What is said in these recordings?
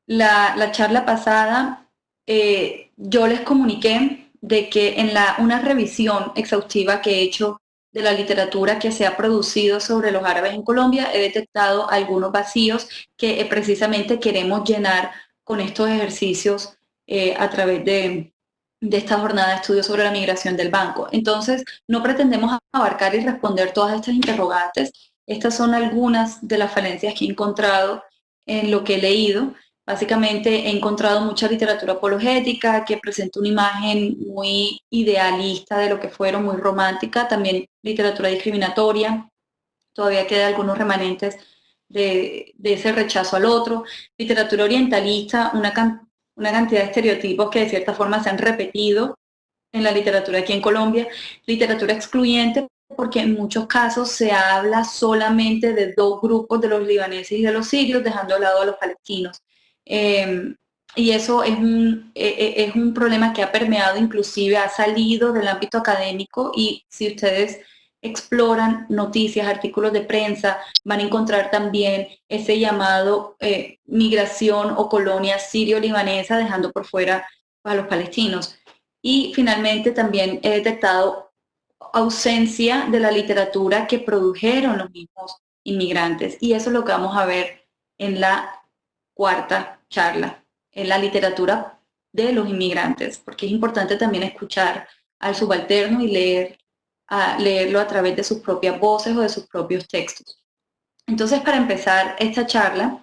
la charla pasada, yo les comuniqué de que en una revisión exhaustiva que he hecho de la literatura que se ha producido sobre los árabes en Colombia, he detectado algunos vacíos que precisamente queremos llenar con estos ejercicios a través de esta jornada de estudio sobre la migración del banco. Entonces, no pretendemos abarcar y responder todas estas interrogantes. Estas son algunas de las falencias que he encontrado en lo que he leído. Básicamente he encontrado mucha literatura apologética que presenta una imagen muy idealista de lo que fueron, muy romántica, también literatura discriminatoria, todavía quedan algunos remanentes de ese rechazo al otro, literatura orientalista, una cantidad de estereotipos que de cierta forma se han repetido en la literatura aquí en Colombia, literatura excluyente, porque en muchos casos se habla solamente de dos grupos, de los libaneses y de los sirios, dejando de lado a los palestinos. Eh, y eso es un problema que ha permeado, inclusive ha salido del ámbito académico, y si ustedes exploran noticias, artículos de prensa, van a encontrar también ese llamado migración o colonia sirio-libanesa, dejando por fuera a los palestinos. Y finalmente también he detectado ausencia de la literatura que produjeron los mismos inmigrantes. Y eso es lo que vamos a ver en la cuarta charla, en la literatura de los inmigrantes, porque es importante también escuchar al subalterno y leerlo a través de sus propias voces o de sus propios textos. Entonces, para empezar esta charla,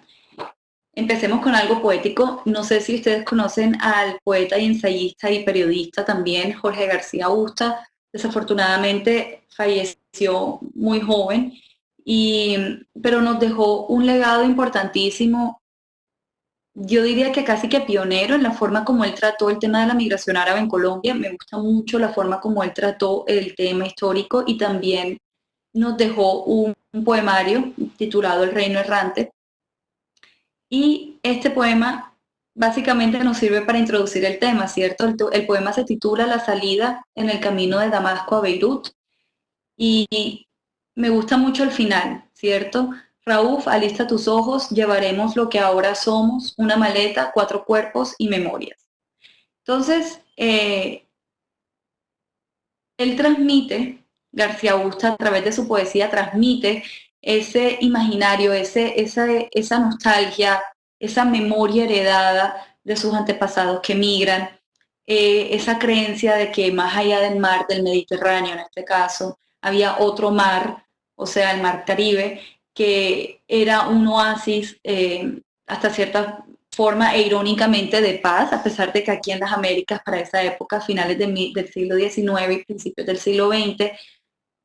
empecemos con algo poético. No sé si ustedes conocen al poeta y ensayista y periodista también, Jorge García Busta. Desafortunadamente falleció muy joven, pero nos dejó un legado importantísimo. Yo diría que casi que pionero en la forma como él trató el tema de la migración árabe en Colombia. Me gusta mucho la forma como él trató el tema histórico, y también nos dejó un poemario titulado El Reino Errante, y este poema básicamente nos sirve para introducir el tema, ¿cierto? El poema se titula La salida en el camino de Damasco a Beirut, y me gusta mucho el final, ¿cierto? Raúf, alista tus ojos, llevaremos lo que ahora somos, una maleta, cuatro cuerpos y memorias. Entonces, él transmite, García Busta a través de su poesía transmite ese imaginario, esa nostalgia, esa memoria heredada de sus antepasados que migran, esa creencia de que más allá del mar del Mediterráneo, en este caso, había otro mar, o sea, el mar Caribe, que era un oasis hasta cierta forma e irónicamente de paz, a pesar de que aquí en las Américas para esa época, finales del siglo XIX y principios del siglo XX,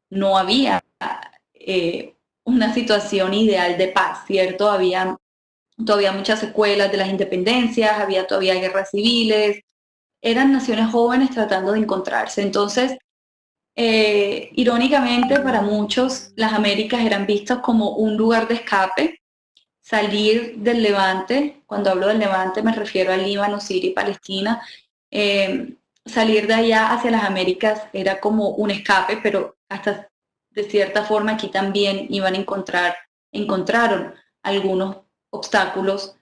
no había una situación ideal de paz, ¿cierto? Había todavía muchas secuelas de las independencias, había todavía guerras civiles, eran naciones jóvenes tratando de encontrarse. Entonces, irónicamente para muchos, las Américas eran vistas como un lugar de escape, salir del Levante. Cuando hablo del Levante me refiero al Líbano, Siria y Palestina. Eh, Salir de allá hacia las Américas era como un escape, pero hasta de cierta forma aquí también encontraron algunos obstáculos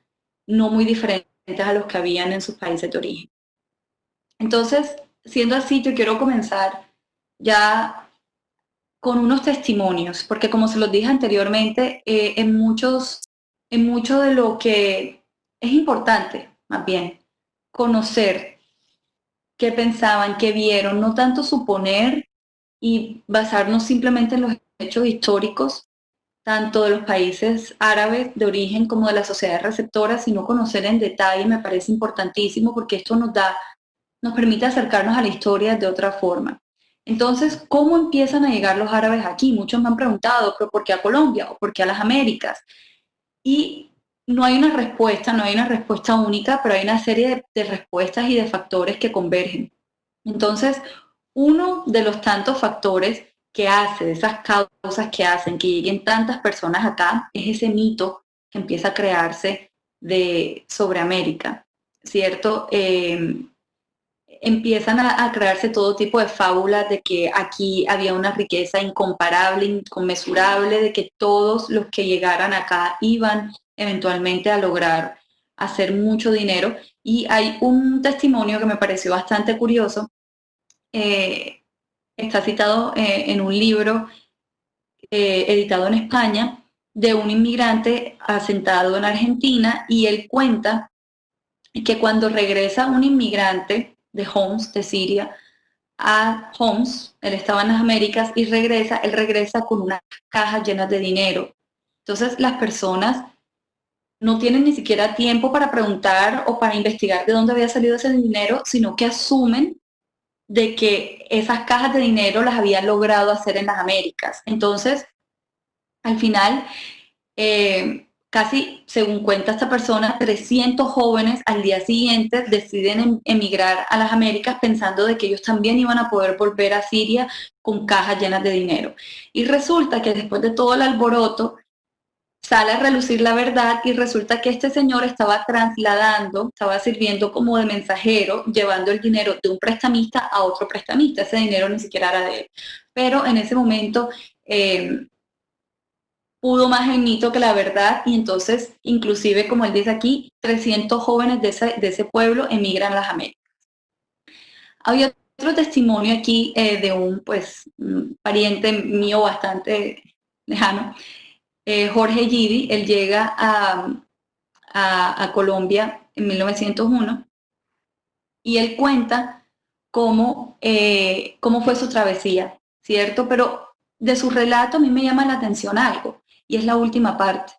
no muy diferentes a los que habían en sus países de origen. Entonces, siendo así, yo quiero comenzar ya con unos testimonios, porque como se los dije anteriormente, en mucho de lo que es importante, más bien, conocer qué pensaban, qué vieron, no tanto suponer y basarnos simplemente en los hechos históricos, tanto de los países árabes de origen como de las sociedades receptoras, sino conocer en detalle. Me parece importantísimo porque esto nos permite acercarnos a la historia de otra forma. Entonces, ¿cómo empiezan a llegar los árabes aquí? Muchos me han preguntado, ¿pero por qué a Colombia o por qué a las Américas? Y no hay una respuesta, no hay una respuesta única, pero hay una serie de respuestas y de factores que convergen. Entonces, uno de los tantos factores que hace, de esas causas que hacen que lleguen tantas personas acá, es ese mito que empieza a crearse sobre América, ¿cierto? Empiezan a crearse todo tipo de fábulas de que aquí había una riqueza incomparable, inconmensurable, de que todos los que llegaran acá iban eventualmente a lograr hacer mucho dinero. Y hay un testimonio que me pareció bastante curioso, está citado en un libro editado en España, de un inmigrante asentado en Argentina, y él cuenta que cuando regresa un inmigrante de Homs, de Siria, a Homs, él estaba en las Américas y regresa, él regresa con unas cajas llenas de dinero. Entonces las personas no tienen ni siquiera tiempo para preguntar o para investigar de dónde había salido ese dinero, sino que asumen de que esas cajas de dinero las había logrado hacer en las Américas. Entonces, al final, casi, según cuenta esta persona, 300 jóvenes al día siguiente deciden emigrar a las Américas pensando de que ellos también iban a poder volver a Siria con cajas llenas de dinero. Y resulta que después de todo el alboroto, sale a relucir la verdad y resulta que este señor estaba trasladando, estaba sirviendo como de mensajero, llevando el dinero de un prestamista a otro prestamista. Ese dinero ni siquiera era de él. Pero en ese momento pudo más el mito que la verdad, y entonces, inclusive, como él dice aquí, 300 jóvenes de ese pueblo emigran a las Américas. Había otro testimonio aquí de un pariente mío bastante lejano, Jorge Gidi. Él llega a Colombia en 1901 y él cuenta cómo fue su travesía, ¿cierto? Pero de su relato a mí me llama la atención algo, y es la última parte.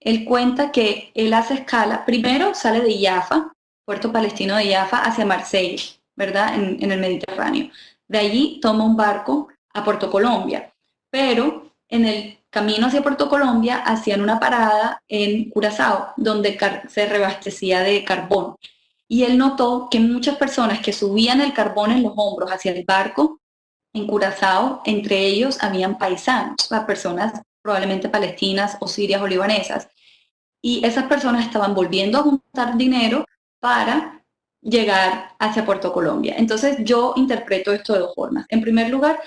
Él cuenta que él hace escala, primero sale de Jaffa, puerto palestino de Jaffa, hacia Marsella, ¿verdad? En el Mediterráneo. De allí toma un barco a Puerto Colombia, pero en el camino hacia Puerto Colombia hacían una parada en Curazao, donde se reabastecía de carbón. Y él notó que muchas personas que subían el carbón en los hombros hacia el barco en Curazao, entre ellos habían paisanos, personas probablemente palestinas o sirias o libanesas, y esas personas estaban volviendo a juntar dinero para llegar hacia Puerto Colombia. Entonces yo interpreto esto de dos formas. En primer lugar,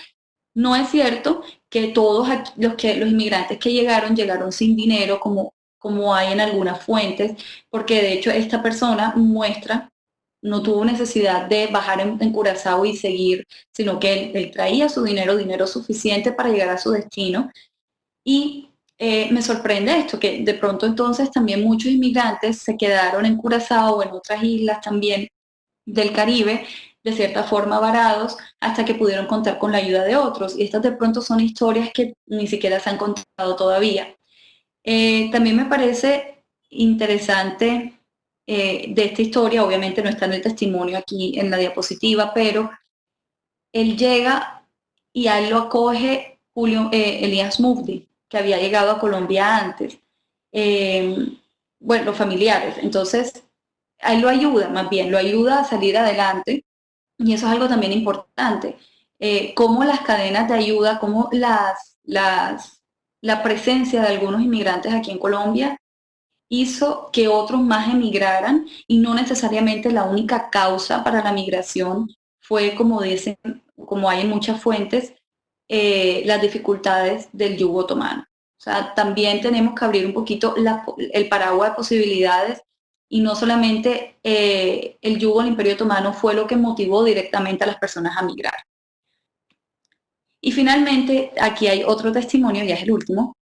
no es cierto que todos los inmigrantes que llegaron sin dinero, como hay en algunas fuentes, porque de hecho esta persona muestra no tuvo necesidad de bajar en Curazao y seguir, sino que él traía su dinero suficiente para llegar a su destino. Y me sorprende esto, que de pronto entonces también muchos inmigrantes se quedaron en Curazao o en otras islas también del Caribe, de cierta forma varados, hasta que pudieron contar con la ayuda de otros. Y estas de pronto son historias que ni siquiera se han contado todavía. También me parece interesante de esta historia, obviamente no está en el testimonio aquí en la diapositiva, pero él llega y a él lo acoge Elías Mufdi, que había llegado a Colombia antes. Los familiares. Entonces, a él lo ayuda, más bien, lo ayuda a salir adelante, y eso es algo también importante. Cómo las cadenas de ayuda, cómo la presencia de algunos inmigrantes aquí en Colombia hizo que otros más emigraran, y no necesariamente la única causa para la migración fue, como dicen, como hay en muchas fuentes, las dificultades del yugo otomano. O sea, también tenemos que abrir un poquito el paraguas de posibilidades, y no solamente el yugo del Imperio Otomano fue lo que motivó directamente a las personas a migrar. Y finalmente, aquí hay otro testimonio, ya es el último,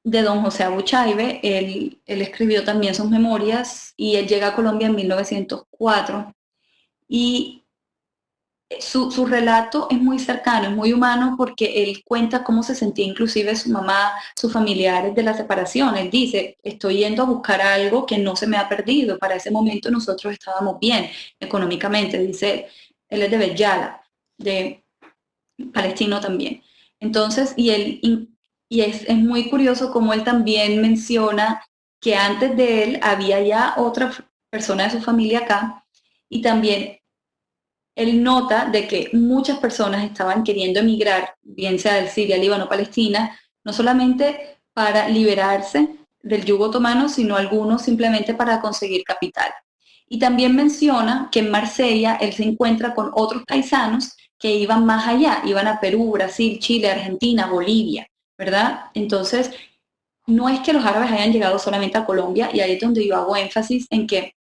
de don José Abuchaibe. Él escribió también sus memorias y él llega a Colombia en 1904, y su relato es muy cercano, es muy humano, porque él cuenta cómo se sentía inclusive su mamá, sus familiares de la separación. Él dice, estoy yendo a buscar algo que no se me ha perdido. Para ese momento nosotros estábamos bien económicamente, dice él es de Bellala, de palestino también. Entonces, es muy curioso cómo él también menciona que antes de él había ya otra persona de su familia acá, y también él nota de que muchas personas estaban queriendo emigrar, bien sea del Siria, Líbano, Palestina, no solamente para liberarse del yugo otomano, sino algunos simplemente para conseguir capital. Y también menciona que en Marsella él se encuentra con otros paisanos que iban más allá, iban a Perú, Brasil, Chile, Argentina, Bolivia, ¿verdad? Entonces, no es que los árabes hayan llegado solamente a Colombia, y ahí es donde yo hago énfasis en que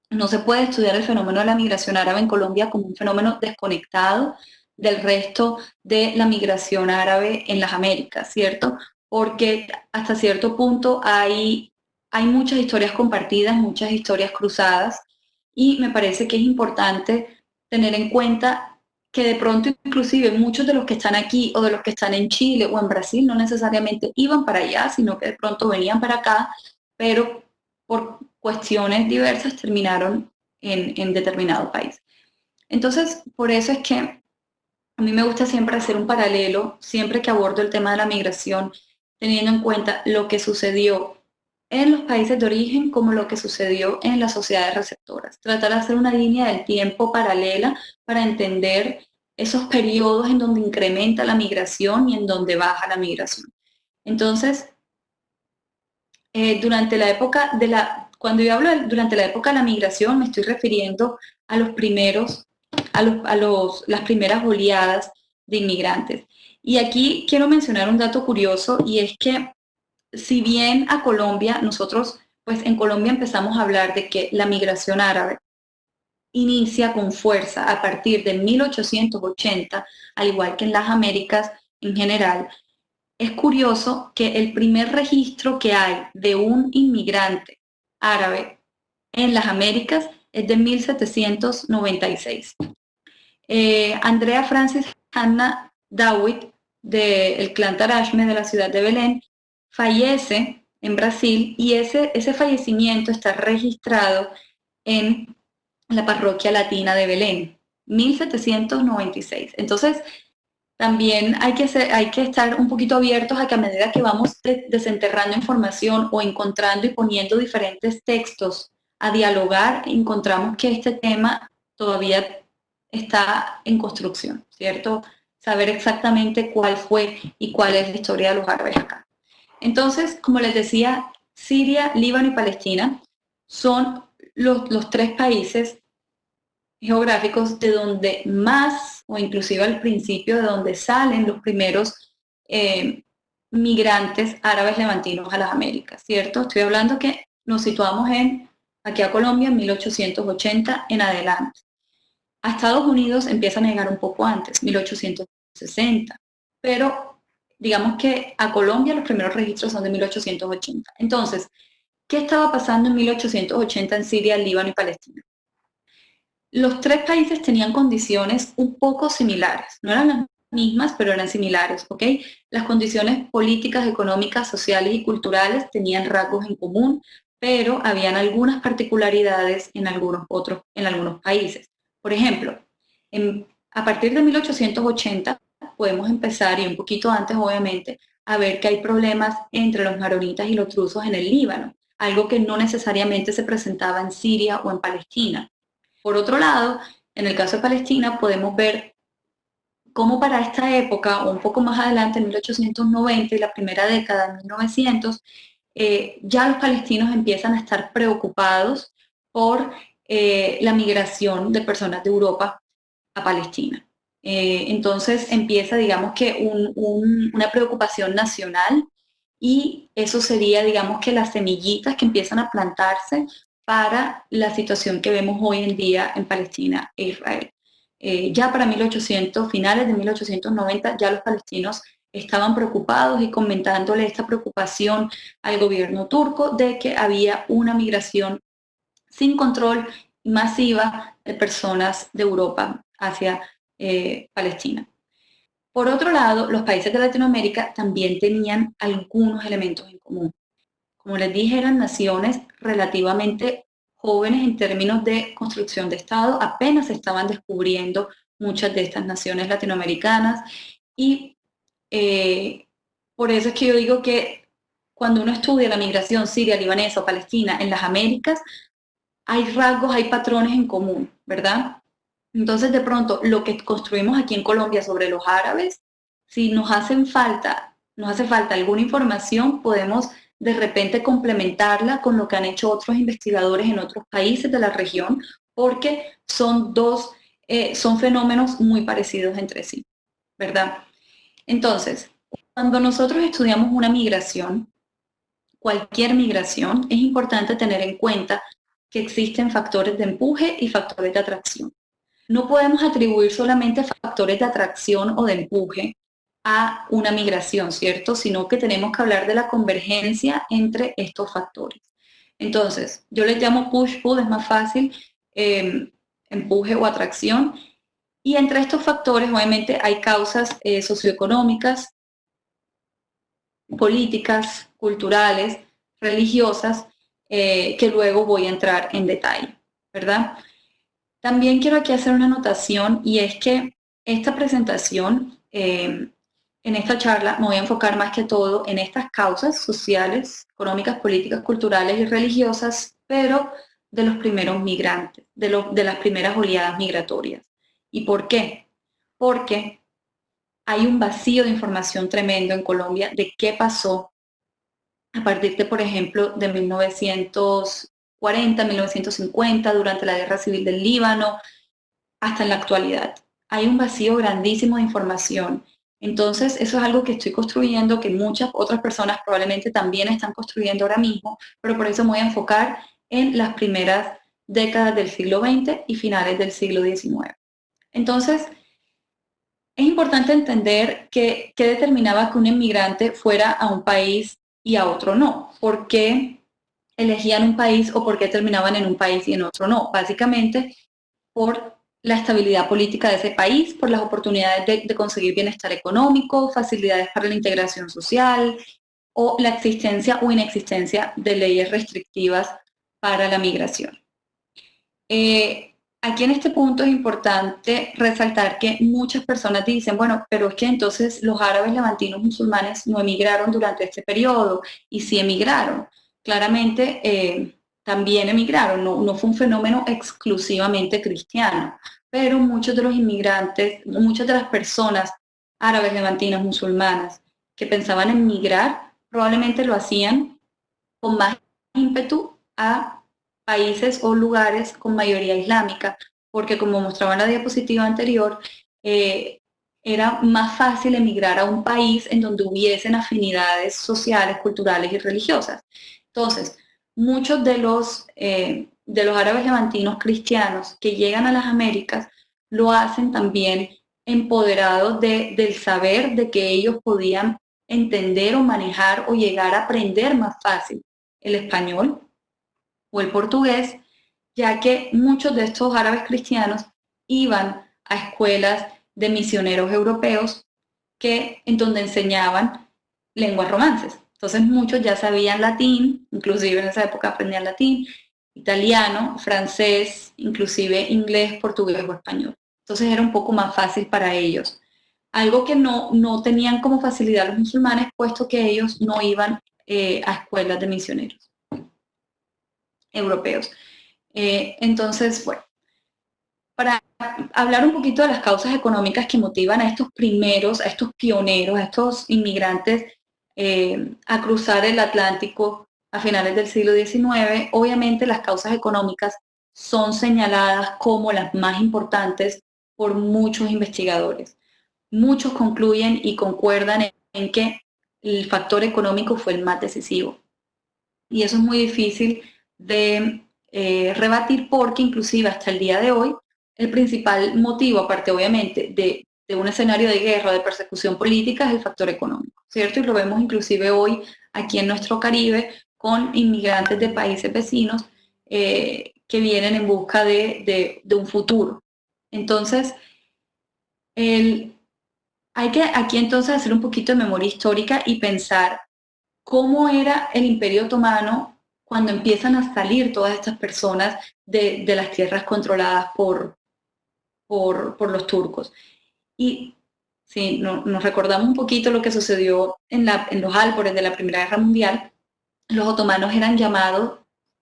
no se puede estudiar el fenómeno de la migración árabe en Colombia como un fenómeno desconectado del resto de la migración árabe en las Américas, ¿cierto? Porque hasta cierto punto hay muchas historias compartidas, muchas historias cruzadas, y me parece que es importante tener en cuenta que de pronto inclusive muchos de los que están aquí o de los que están en Chile o en Brasil no necesariamente iban para allá, sino que de pronto venían para acá, pero por cuestiones diversas terminaron en determinado país. Entonces, por eso es que a mí me gusta siempre hacer un paralelo, siempre que abordo el tema de la migración, teniendo en cuenta lo que sucedió en los países de origen como lo que sucedió en las sociedades receptoras. Tratar de hacer una línea del tiempo paralela para entender esos periodos en donde incrementa la migración y en donde baja la migración. Entonces, durante la época de cuando yo hablo durante la época de la migración, me estoy refiriendo a los primeros, las primeras oleadas de inmigrantes. Y aquí quiero mencionar un dato curioso, y es que si bien a Colombia, nosotros, pues en Colombia empezamos a hablar de que la migración árabe inicia con fuerza a partir de 1880, al igual que en las Américas en general. Es curioso que el primer registro que hay de un inmigrante árabe en las Américas es de 1796. Andrea Francis Hannah Dawit, del clan Tarashme de la ciudad de Belén, fallece en Brasil, y ese fallecimiento está registrado en la parroquia latina de Belén, 1796. Entonces, también hay que estar un poquito abiertos a que a medida que vamos desenterrando información o encontrando y poniendo diferentes textos a dialogar, encontramos que este tema todavía está en construcción, ¿cierto? Saber exactamente cuál fue y cuál es la historia de los árabes acá. Entonces, como les decía, Siria, Líbano y Palestina son los tres países geográficos de donde más, o inclusive al principio, de donde salen los primeros migrantes árabes levantinos a las Américas, ¿cierto? Estoy hablando que nos situamos aquí a Colombia en 1880 en adelante. A Estados Unidos empiezan a llegar un poco antes, 1860, pero digamos que a Colombia los primeros registros son de 1880. Entonces, ¿qué estaba pasando en 1880 en Siria, Líbano y Palestina? Los tres países tenían condiciones un poco similares, no eran las mismas, pero eran similares, ¿ok? Las condiciones políticas, económicas, sociales y culturales tenían rasgos en común, pero habían algunas particularidades en algunos países. Por ejemplo, a partir de 1880 podemos empezar, y un poquito antes obviamente, a ver que hay problemas entre los maronitas y los drusos en el Líbano, algo que no necesariamente se presentaba en Siria o en Palestina. Por otro lado, en el caso de Palestina podemos ver cómo para esta época, o un poco más adelante, en 1890 y la primera década de 1900, ya los palestinos empiezan a estar preocupados por la migración de personas de Europa a Palestina. Entonces empieza, digamos que, una preocupación nacional, y eso sería, digamos que, las semillitas que empiezan a plantarse para la situación que vemos hoy en día en Palestina e Israel. Ya para 1800, finales de 1890, ya los palestinos estaban preocupados y comentándole esta preocupación al gobierno turco de que había una migración sin control masiva de personas de Europa hacia Palestina. Por otro lado, los países de Latinoamérica también tenían algunos elementos en común. Como les dije, eran naciones relativamente jóvenes en términos de construcción de Estado, apenas se estaban descubriendo muchas de estas naciones latinoamericanas, y por eso es que yo digo que cuando uno estudia la migración siria, libanesa o palestina en las Américas, hay rasgos, hay patrones en común, ¿verdad? Entonces, de pronto, lo que construimos aquí en Colombia sobre los árabes, si nos hace falta alguna información, podemos de repente complementarla con lo que han hecho otros investigadores en otros países de la región, porque son fenómenos muy parecidos entre sí, ¿verdad? Entonces, cuando nosotros estudiamos una migración, cualquier migración, es importante tener en cuenta que existen factores de empuje y factores de atracción. No podemos atribuir solamente factores de atracción o de empuje a una migración, ¿cierto? Sino que tenemos que hablar de la convergencia entre estos factores. Entonces, yo les llamo push-pull, es más fácil, empuje o atracción. Y entre estos factores, obviamente, hay causas socioeconómicas, políticas, culturales, religiosas, que luego voy a entrar en detalle, ¿verdad? También quiero aquí hacer una anotación y es que esta presentación, en esta charla, me voy a enfocar más que todo en estas causas sociales, económicas, políticas, culturales y religiosas, pero de los primeros migrantes, de las primeras oleadas migratorias. ¿Y por qué? Porque hay un vacío de información tremendo en Colombia de qué pasó a partir de, por ejemplo, de 1940, 1950, durante la Guerra Civil del Líbano, hasta en la actualidad. Hay un vacío grandísimo de información. Entonces, eso es algo que estoy construyendo, que muchas otras personas probablemente también están construyendo ahora mismo, pero por eso me voy a enfocar en las primeras décadas del siglo XX y finales del siglo XIX. Entonces, es importante entender qué determinaba que un inmigrante fuera a un país y a otro no. ¿Por qué elegían un país o por qué terminaban en un país y en otro no? Básicamente, por la estabilidad política de ese país, por las oportunidades de conseguir bienestar económico, facilidades para la integración social o la existencia o inexistencia de leyes restrictivas para la migración. Aquí en este punto es importante resaltar que muchas personas dicen, bueno, pero es que entonces los árabes levantinos musulmanes no emigraron durante este periodo, y sí emigraron. Claramente también emigraron, no fue un fenómeno exclusivamente cristiano, pero muchos de los inmigrantes, muchas de las personas árabes levantinas musulmanas que pensaban en migrar, probablemente lo hacían con más ímpetu a países o lugares con mayoría islámica, porque como mostraba en la diapositiva anterior, era más fácil emigrar a un país en donde hubiesen afinidades sociales, culturales y religiosas. Entonces, muchos de los árabes levantinos cristianos que llegan a las Américas lo hacen también empoderados del saber de que ellos podían entender o manejar o llegar a aprender más fácil el español o el portugués, ya que muchos de estos árabes cristianos iban a escuelas de misioneros europeos en donde enseñaban lenguas romances. Entonces muchos ya sabían latín, inclusive en esa época aprendían latín, italiano, francés, inclusive inglés, portugués o español. Entonces era un poco más fácil para ellos. Algo que no tenían como facilidad los musulmanes, puesto que ellos no iban a escuelas de misioneros europeos. Entonces, bueno, para hablar un poquito de las causas económicas que motivan a estos primeros, a estos pioneros, a estos inmigrantes a cruzar el Atlántico a finales del siglo XIX, obviamente las causas económicas son señaladas como las más importantes por muchos investigadores. Muchos concluyen y concuerdan en que el factor económico fue el más decisivo. Y eso es muy difícil de rebatir, porque inclusive hasta el día de hoy el principal motivo, aparte obviamente de un escenario de guerra, de persecución política, es el factor económico, ¿cierto? Y lo vemos inclusive hoy aquí en nuestro Caribe con inmigrantes de países vecinos que vienen en busca de un futuro. Entonces, hay que aquí entonces hacer un poquito de memoria histórica y pensar cómo era el Imperio Otomano cuando empiezan a salir todas estas personas de las tierras controladas por los turcos. Y si nos recordamos un poquito lo que sucedió en los Alpores de la Primera Guerra Mundial, los otomanos eran llamados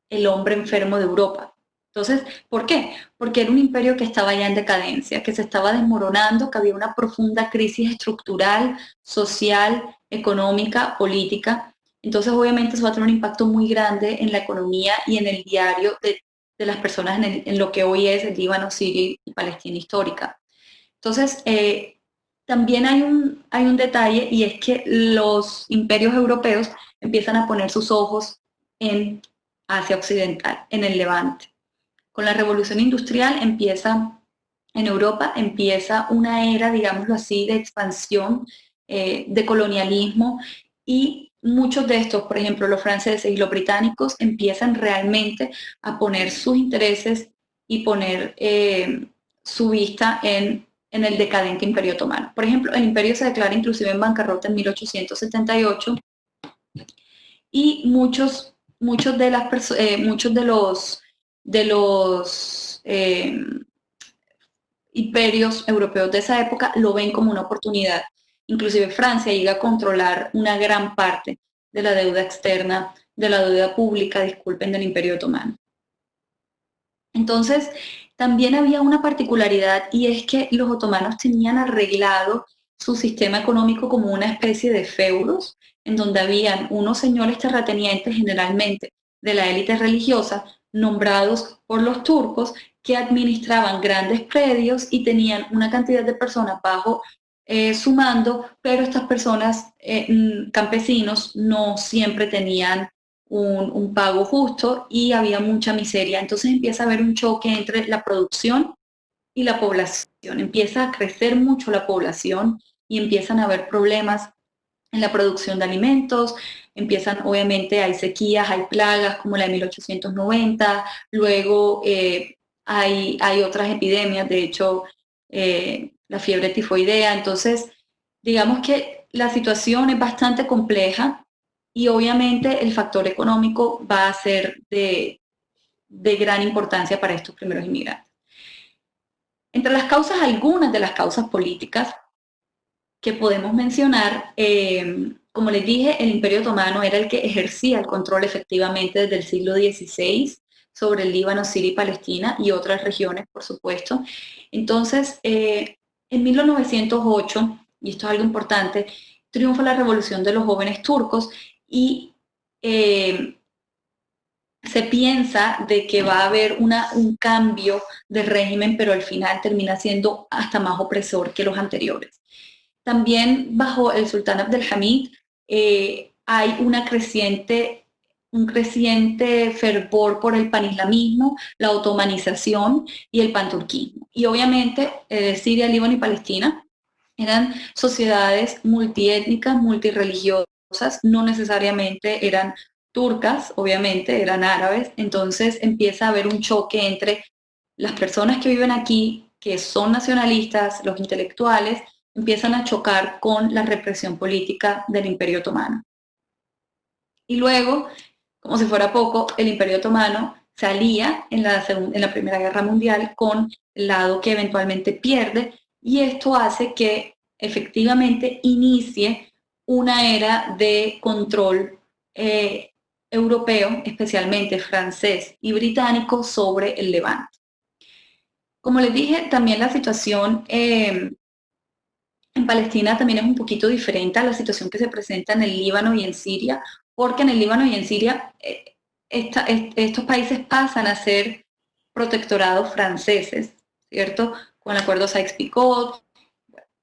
el hombre enfermo de Europa. Entonces, ¿por qué? Porque era un imperio que estaba ya en decadencia, que se estaba desmoronando, que había una profunda crisis estructural, social, económica, política. Entonces, obviamente, eso va a tener un impacto muy grande en la economía y en el diario de las personas en lo que hoy es el Líbano, Siria y Palestina histórica. Entonces, también hay un detalle, y es que los imperios europeos empiezan a poner sus ojos en Asia Occidental, en el Levante. Con la revolución industrial en Europa empieza una era, digámoslo así, de expansión, de colonialismo, y muchos de estos, por ejemplo, los franceses y los británicos, empiezan realmente a poner sus intereses y poner su vista en el decadente Imperio Otomano. Por ejemplo, el imperio se declara inclusive en bancarrota en 1878, y muchos de los imperios europeos de esa época lo ven como una oportunidad. Inclusive Francia llega a controlar una gran parte de la deuda externa, de la deuda pública, disculpen, del Imperio Otomano. Entonces, también había una particularidad, y es que los otomanos tenían arreglado su sistema económico como una especie de feudos, en donde habían unos señores terratenientes, generalmente de la élite religiosa, nombrados por los turcos, que administraban grandes predios y tenían una cantidad de personas bajo su mando, pero estas personas, campesinos, no siempre tenían un pago justo y había mucha miseria. Entonces empieza a haber un choque entre la producción y la población. Empieza a crecer mucho la población y empiezan a haber problemas en la producción de alimentos. Empiezan, obviamente, hay sequías, hay plagas como la de 1890, luego hay otras epidemias, de hecho, la fiebre tifoidea. Entonces, digamos que la situación es bastante compleja, y obviamente el factor económico va a ser de gran importancia para estos primeros inmigrantes. Entre las causas, algunas de las causas políticas que podemos mencionar, como les dije, el Imperio Otomano era el que ejercía el control efectivamente desde el siglo XVI sobre el Líbano, Siria y Palestina, y otras regiones, por supuesto. Entonces, en 1908, y esto es algo importante, triunfa la revolución de los jóvenes turcos, y se piensa de que va a haber un cambio de régimen, pero al final termina siendo hasta más opresor que los anteriores. También bajo el sultán Abdelhamid hay un creciente fervor por el panislamismo, la otomanización y el panturquismo. Y obviamente Siria, Líbano y Palestina eran sociedades multiétnicas, multireligiosas, no necesariamente eran turcas, obviamente eran árabes. Entonces empieza a haber un choque entre las personas que viven aquí, que son nacionalistas, los intelectuales, empiezan a chocar con la represión política del Imperio Otomano. Y luego, como si fuera poco, el Imperio Otomano se alía en la Primera Guerra Mundial con el lado que eventualmente pierde, y esto hace que efectivamente inicie una era de control europeo, especialmente francés y británico, sobre el Levante. Como les dije, también la situación en Palestina también es un poquito diferente a la situación que se presenta en el Líbano y en Siria, porque en el Líbano y en Siria estos países pasan a ser protectorados franceses, ¿cierto? Con el acuerdo Sykes-Picot,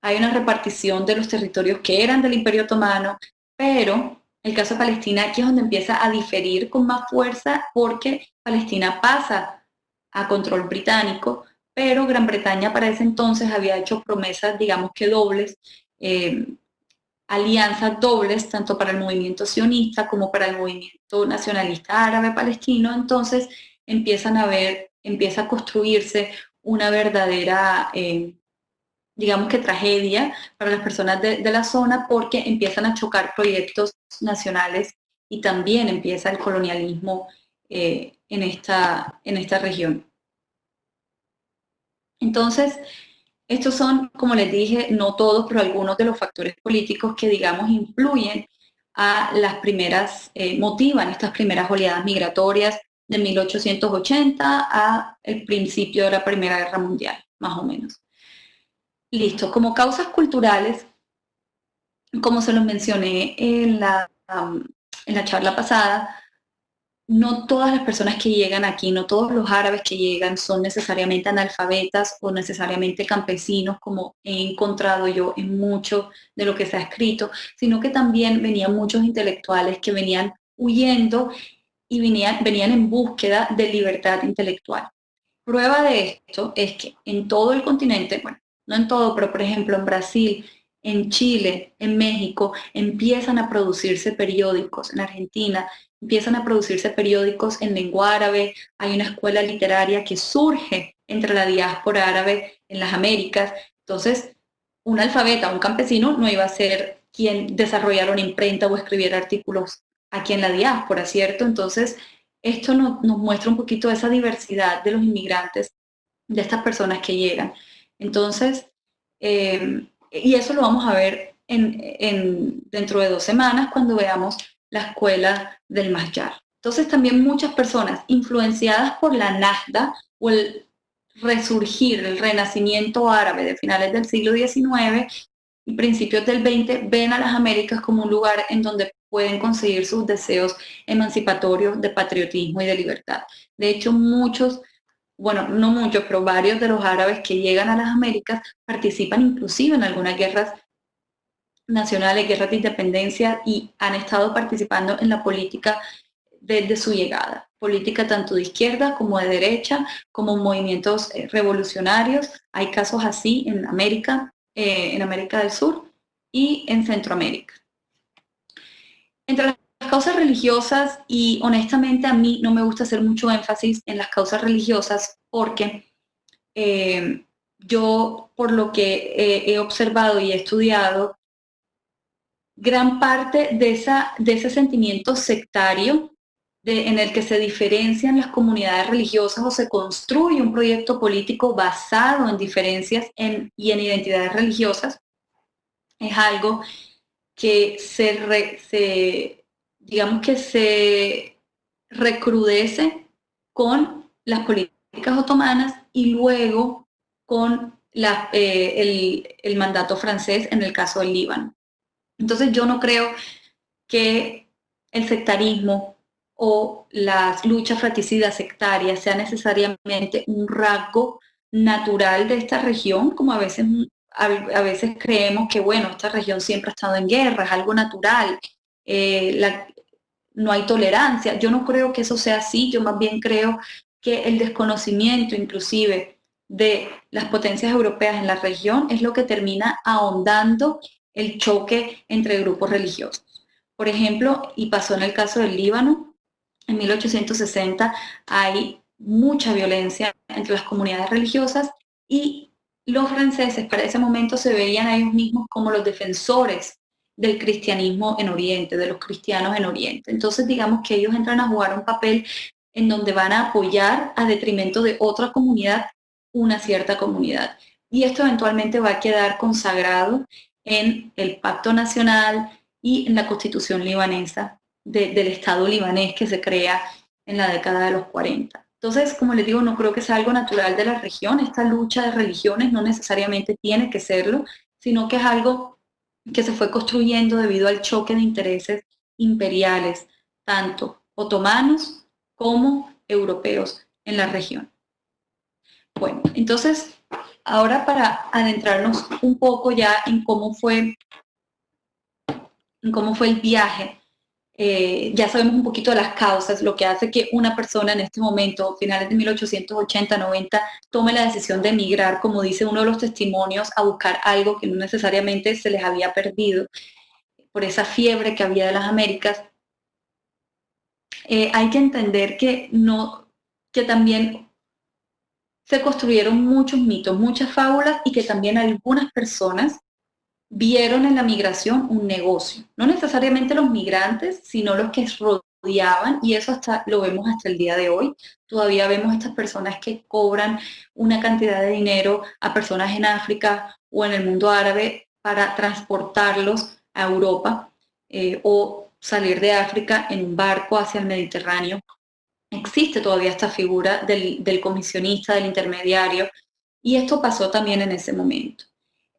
hay una repartición de los territorios que eran del Imperio Otomano, pero el caso de Palestina aquí es donde empieza a diferir con más fuerza, porque Palestina pasa a control británico, pero Gran Bretaña para ese entonces había hecho promesas, digamos que dobles, alianzas dobles, tanto para el movimiento sionista como para el movimiento nacionalista árabe palestino. Entonces empieza a construirse una verdadera, digamos que tragedia para las personas de la zona, porque empiezan a chocar proyectos nacionales y también empieza el colonialismo en esta región. Entonces, estos son, como les dije, no todos, pero algunos de los factores políticos que, digamos, influyen a las primeras, motivan estas primeras oleadas migratorias de 1880 a el principio de la Primera Guerra Mundial, más o menos. Listo, como causas culturales, como se los mencioné en la charla pasada, no todas las personas que llegan aquí, no todos los árabes que llegan son necesariamente analfabetas o necesariamente campesinos, como he encontrado yo en mucho de lo que se ha escrito, sino que también venían muchos intelectuales que venían huyendo y venían en búsqueda de libertad intelectual. Prueba de esto es que en todo el continente, bueno, no en todo, pero por ejemplo en Brasil, en Chile, en México, empiezan a producirse periódicos, en Argentina empiezan a producirse periódicos en lengua árabe, hay una escuela literaria que surge entre la diáspora árabe en las Américas, entonces un alfabeta, un campesino no iba a ser quien desarrollara una imprenta o escribiera artículos aquí en la diáspora, ¿cierto? Entonces, esto nos muestra un poquito esa diversidad de los inmigrantes, de estas personas que llegan. Entonces, y eso lo vamos a ver dentro de 2 semanas cuando veamos la escuela del Masjar. Entonces, también muchas personas influenciadas por la Nahda o el resurgir, el renacimiento árabe de finales del siglo XIX y principios del XX, ven a las Américas como un lugar en donde pueden conseguir sus deseos emancipatorios de patriotismo y de libertad. De hecho, muchos, bueno, no muchos, pero varios de los árabes que llegan a las Américas participan inclusive en algunas guerras nacionales, guerras de independencia y han estado participando en la política desde su llegada. Política tanto de izquierda como de derecha, como movimientos revolucionarios. Hay casos así en América del Sur y en Centroamérica. Entre las causas religiosas, y honestamente a mí no me gusta hacer mucho énfasis en las causas religiosas porque yo, por lo que he observado y he estudiado, gran parte de ese sentimiento sectario en el que se diferencian las comunidades religiosas o se construye un proyecto político basado en diferencias y en identidades religiosas, es algo que digamos que se recrudece con las políticas otomanas y luego con el mandato francés en el caso del Líbano. Entonces yo no creo que el sectarismo o las luchas fratricidas sectarias sea necesariamente un rasgo natural de esta región, como a veces creemos que, bueno, esta región siempre ha estado en guerra, es algo natural, no hay tolerancia. Yo no creo que eso sea así, yo más bien creo que el desconocimiento inclusive de las potencias europeas en la región es lo que termina ahondando el choque entre grupos religiosos. Por ejemplo, y pasó en el caso del Líbano, en 1860 hay mucha violencia entre las comunidades religiosas y los franceses para ese momento se veían a ellos mismos como los defensores del cristianismo en Oriente, de los cristianos en Oriente. Entonces, digamos que ellos entran a jugar un papel en donde van a apoyar a detrimento de otra comunidad, una cierta comunidad. Y esto eventualmente va a quedar consagrado en el Pacto Nacional y en la Constitución libanesa del Estado libanés que se crea en la década de los 40. Entonces, como les digo, no creo que sea algo natural de la región. Esta lucha de religiones no necesariamente tiene que serlo, sino que es algo que se fue construyendo debido al choque de intereses imperiales, tanto otomanos como europeos en la región. Bueno, entonces, ahora para adentrarnos un poco ya en cómo fue el viaje, ya sabemos un poquito de las causas, lo que hace que una persona en este momento, finales de 1880-90, tome la decisión de emigrar, como dice uno de los testimonios, a buscar algo que no necesariamente se les había perdido por esa fiebre que había de las Américas. Hay que entender que también se construyeron muchos mitos, muchas fábulas y que también algunas personas vieron en la migración un negocio. No necesariamente los migrantes, sino los que rodeaban, y eso lo vemos hasta el día de hoy. Todavía vemos estas personas que cobran una cantidad de dinero a personas en África o en el mundo árabe para transportarlos a Europa o salir de África en un barco hacia el Mediterráneo. Existe todavía esta figura del comisionista, del intermediario, y esto pasó también en ese momento.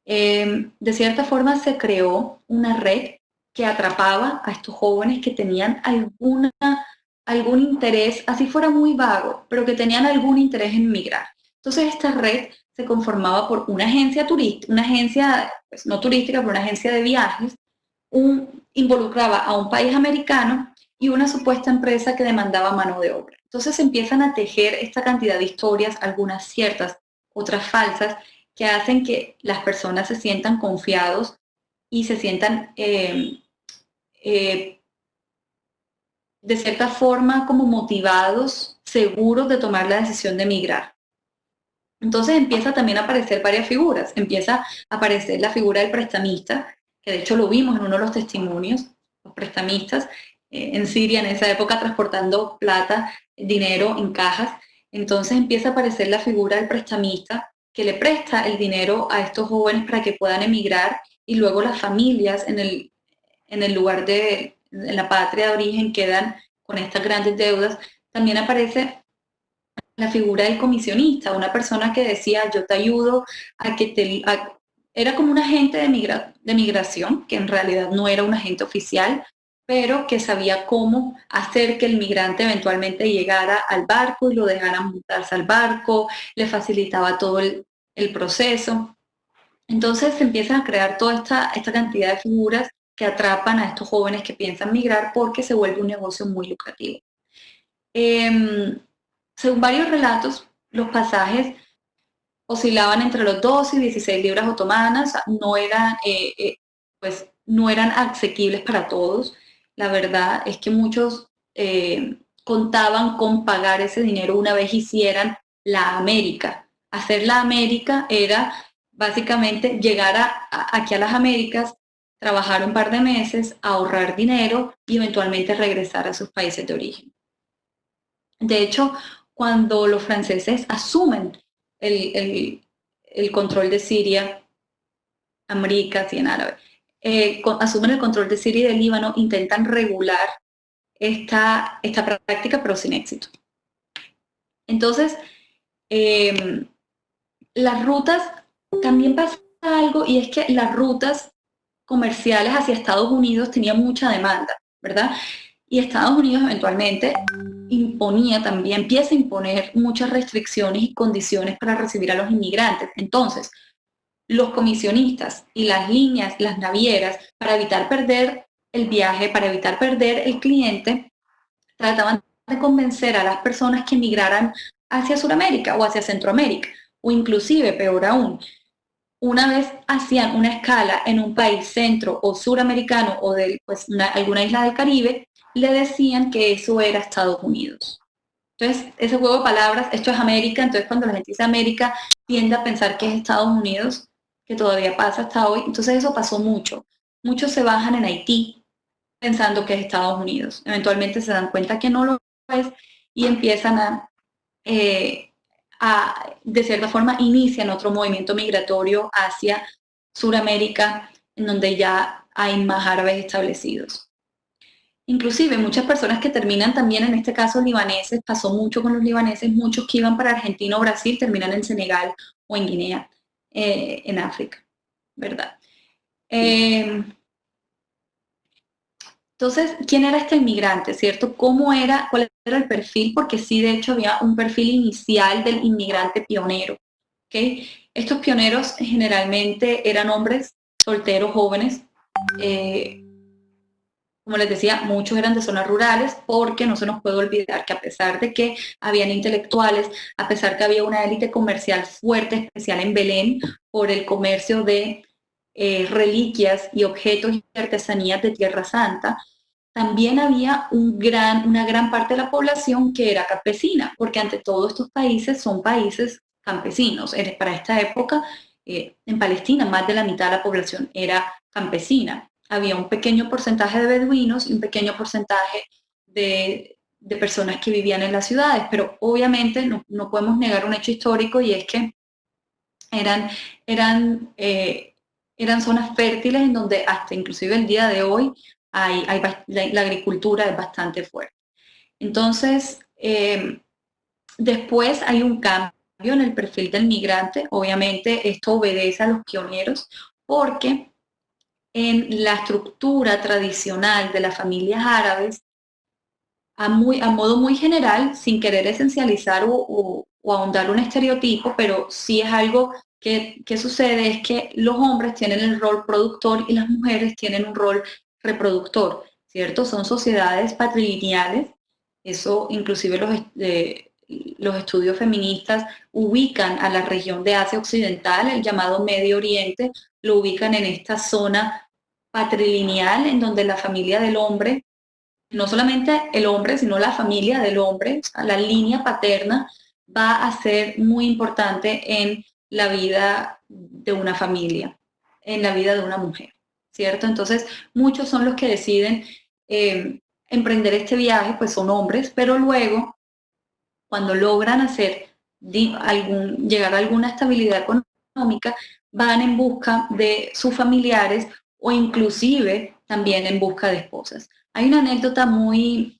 De cierta forma se creó una red que atrapaba a estos jóvenes que tenían alguna algún interés, así fuera muy vago, pero que tenían algún interés en migrar. Entonces esta red se conformaba por una agencia turística, una agencia, pues no turística, pero una agencia de viajes, involucraba a un país americano y una supuesta empresa que demandaba mano de obra. Entonces empiezan a tejer esta cantidad de historias, algunas ciertas, otras falsas, que hacen que las personas se sientan confiados y se sientan eh, de cierta forma como motivados, seguros de tomar la decisión de emigrar. Entonces empieza también a aparecer varias figuras. Empieza a aparecer la figura del prestamista, que de hecho lo vimos en uno de los testimonios, los prestamistas en Siria en esa época transportando plata, dinero en cajas. Entonces empieza a aparecer la figura del prestamista que le presta el dinero a estos jóvenes para que puedan emigrar y luego las familias en el lugar en la patria de origen quedan con estas grandes deudas. También aparece la figura del comisionista, una persona que decía, yo te ayudo a que era como un agente de migración, que en realidad no era un agente oficial, pero que sabía cómo hacer que el migrante eventualmente llegara al barco y lo dejaran montarse al barco, le facilitaba todo el proceso. Entonces se empiezan a crear toda esta cantidad de figuras que atrapan a estos jóvenes que piensan migrar porque se vuelve un negocio muy lucrativo. Según varios relatos, los pasajes oscilaban entre los 12 y 16 libras otomanas, pues, no eran asequibles para todos. La verdad es que muchos contaban con pagar ese dinero una vez hicieran la América. Hacer la América era básicamente llegar aquí a las Américas, trabajar un par de meses, ahorrar dinero y eventualmente regresar a sus países de origen. De hecho, cuando los franceses asumen el control de Siria, América, sí en árabe, asumen el control de Siria y del Líbano, intentan regular esta práctica, pero sin éxito. Entonces, las rutas, también pasa algo, y es que las rutas comerciales hacia Estados Unidos tenían mucha demanda, ¿verdad? Y Estados Unidos eventualmente empieza a imponer muchas restricciones y condiciones para recibir a los inmigrantes. Entonces, los comisionistas y las líneas, las navieras, para evitar perder el viaje, para evitar perder el cliente, trataban de convencer a las personas que emigraran hacia Sudamérica o hacia Centroamérica, o inclusive, peor aún, una vez hacían una escala en un país centro o suramericano o de pues, alguna isla del Caribe, le decían que eso era Estados Unidos. Entonces, ese juego de palabras, esto es América, entonces cuando la gente dice América, tiende a pensar que es Estados Unidos, que todavía pasa hasta hoy. Entonces eso pasó mucho. Muchos se bajan en Haití pensando que es Estados Unidos. Eventualmente se dan cuenta que no lo es y empiezan de cierta forma, inician otro movimiento migratorio hacia Sudamérica, en donde ya hay más árabes establecidos. Inclusive muchas personas que terminan también, en este caso libaneses, pasó mucho con los libaneses, muchos que iban para Argentina o Brasil terminan en Senegal o en Guinea, en África, ¿verdad? Entonces, ¿quién era este inmigrante, cierto? ¿Cuál era el perfil? Porque sí, de hecho, había un perfil inicial del inmigrante pionero, ¿ok? Estos pioneros generalmente eran hombres solteros, jóvenes, como les decía, muchos eran de zonas rurales, porque no se nos puede olvidar que a pesar de que habían intelectuales, a pesar que había una élite comercial fuerte, especial en Belén, por el comercio de reliquias y objetos y artesanías de Tierra Santa, también había una gran parte de la población que era campesina, porque ante todo estos países son países campesinos. Para esta época, en Palestina, más de la mitad de la población era campesina. Había un pequeño porcentaje de beduinos y un pequeño porcentaje de personas que vivían en las ciudades, pero obviamente no podemos negar un hecho histórico, y es que eran, eran, eh, eran zonas fértiles en donde hasta inclusive el día de hoy la agricultura es bastante fuerte. Entonces, después hay un cambio en el perfil del migrante. Obviamente esto obedece a los pioneros, porque en la estructura tradicional de las familias árabes, a modo muy general, sin querer esencializar o ahondar un estereotipo, pero sí es algo que sucede, es que los hombres tienen el rol productor y las mujeres tienen un rol reproductor, ¿cierto? Son sociedades patrilineales, eso inclusive los estudios feministas ubican a la región de Asia Occidental, el llamado Medio Oriente, lo ubican en esta zona patrilineal en donde la familia del hombre, no solamente el hombre, sino la familia del hombre, o sea, la línea paterna va a ser muy importante en la vida de una familia, en la vida de una mujer, ¿cierto? Entonces, muchos son los que deciden emprender este viaje, pues son hombres, pero luego, cuando logran llegar a alguna estabilidad económica, van en busca de sus familiares o inclusive también en busca de esposas. Hay una anécdota muy,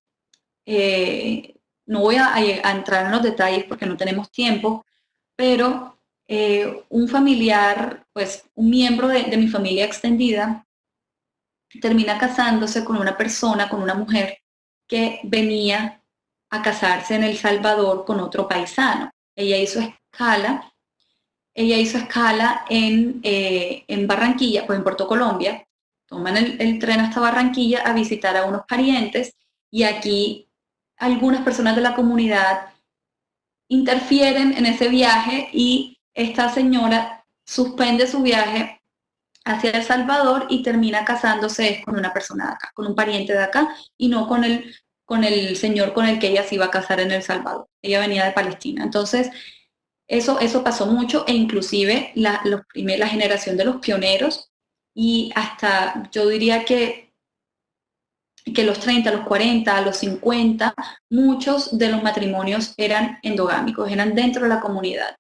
no voy a entrar en los detalles porque no tenemos tiempo, pero un familiar, pues un miembro de mi familia extendida, termina casándose con una persona, con una mujer que venía a casarse en El Salvador con otro paisano. Ella hizo escala en Barranquilla, pues en Puerto Colombia, toman el tren hasta Barranquilla a visitar a unos parientes y aquí algunas personas de la comunidad interfieren en ese viaje y esta señora suspende su viaje hacia El Salvador y termina casándose con una persona de acá, con un pariente de acá y no con el señor con el que ella se iba a casar en El Salvador. Ella venía de Palestina. Entonces, eso pasó mucho e inclusive la generación de los pioneros y hasta yo diría que los 30, los 40, los 50, muchos de los matrimonios eran endogámicos, eran dentro de la comunidad.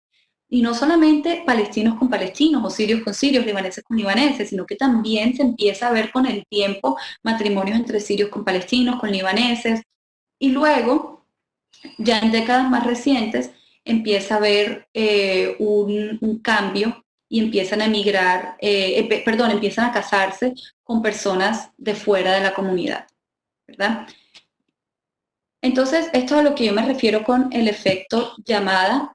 Y no solamente palestinos con palestinos o sirios con sirios, libaneses con libaneses, sino que también se empieza a ver con el tiempo matrimonios entre sirios con palestinos, con libaneses. Y luego, ya en décadas más recientes, empieza a haber un cambio y empiezan a emigrar, empiezan a casarse con personas de fuera de la comunidad, ¿verdad? Entonces, esto es a lo que yo me refiero con el efecto llamada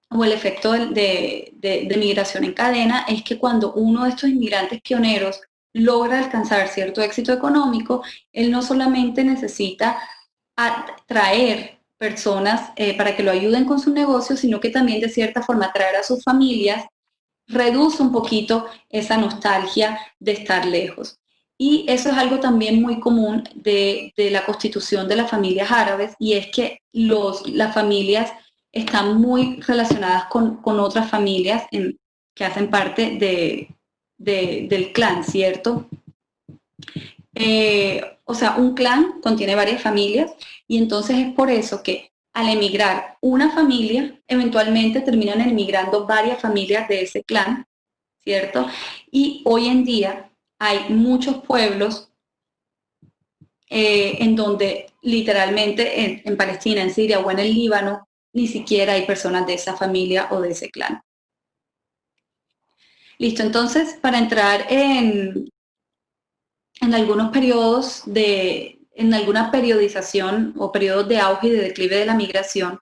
o el efecto de migración en cadena, es que cuando uno de estos inmigrantes pioneros logra alcanzar cierto éxito económico, él no solamente necesita atraer personas para que lo ayuden con su negocio, sino que también de cierta forma atraer a sus familias, reduce un poquito esa nostalgia de estar lejos. Y eso es algo también muy común de la constitución de las familias árabes, y es que las familias están muy relacionadas con otras familias que hacen parte del clan, ¿cierto? O sea, un clan contiene varias familias y entonces es por eso que al emigrar una familia, eventualmente terminan emigrando varias familias de ese clan, ¿cierto? Y hoy en día hay muchos pueblos en donde literalmente en Palestina, en Siria o en el Líbano, ni siquiera hay personas de esa familia o de ese clan. Listo, entonces para entrar en algunos periodos en alguna periodización o periodos de auge y de declive de la migración,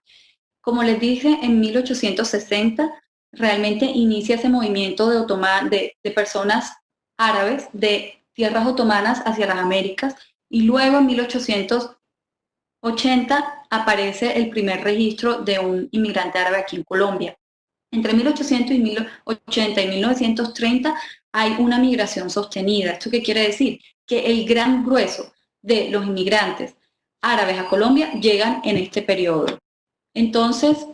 como les dije, en 1860 realmente inicia ese movimiento de personas árabes de tierras otomanas hacia las Américas y luego en 1880 aparece el primer registro de un inmigrante árabe aquí en Colombia. Entre 1800 y 1880 y 1930 hay una migración sostenida. ¿Esto qué quiere decir? Que el gran grueso de los inmigrantes árabes a Colombia llegan en este periodo. Entonces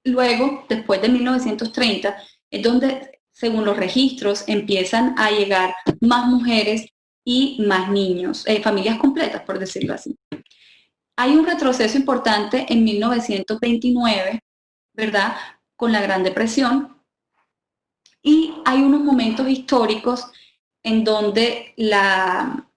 luego, después de 1930, es donde, según los registros, empiezan a llegar más mujeres y más niños, familias completas, por decirlo así. Hay un retroceso importante en 1929, ¿verdad? Con la Gran Depresión. Y hay unos momentos históricos en donde la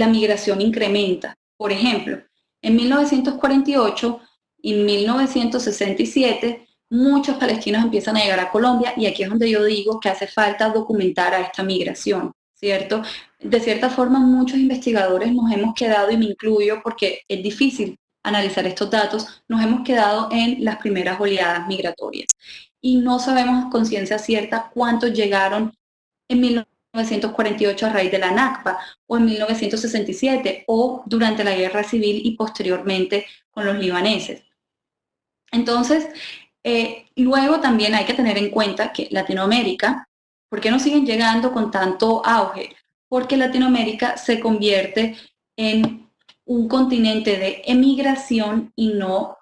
migración incrementa. Por ejemplo, en 1948 y 1967, muchos palestinos empiezan a llegar a Colombia y aquí es donde yo digo que hace falta documentar a esta migración, ¿cierto? De cierta forma, muchos investigadores nos hemos quedado, y me incluyo porque es difícil analizar estos datos, nos hemos quedado en las primeras oleadas migratorias y no sabemos con ciencia cierta cuántos llegaron en 1948 a raíz de la Nakba, o en 1967, o durante la Guerra Civil y posteriormente con los libaneses. Entonces, luego también hay que tener en cuenta que Latinoamérica, ¿por qué no siguen llegando con tanto auge? Porque Latinoamérica se convierte en un continente de emigración y no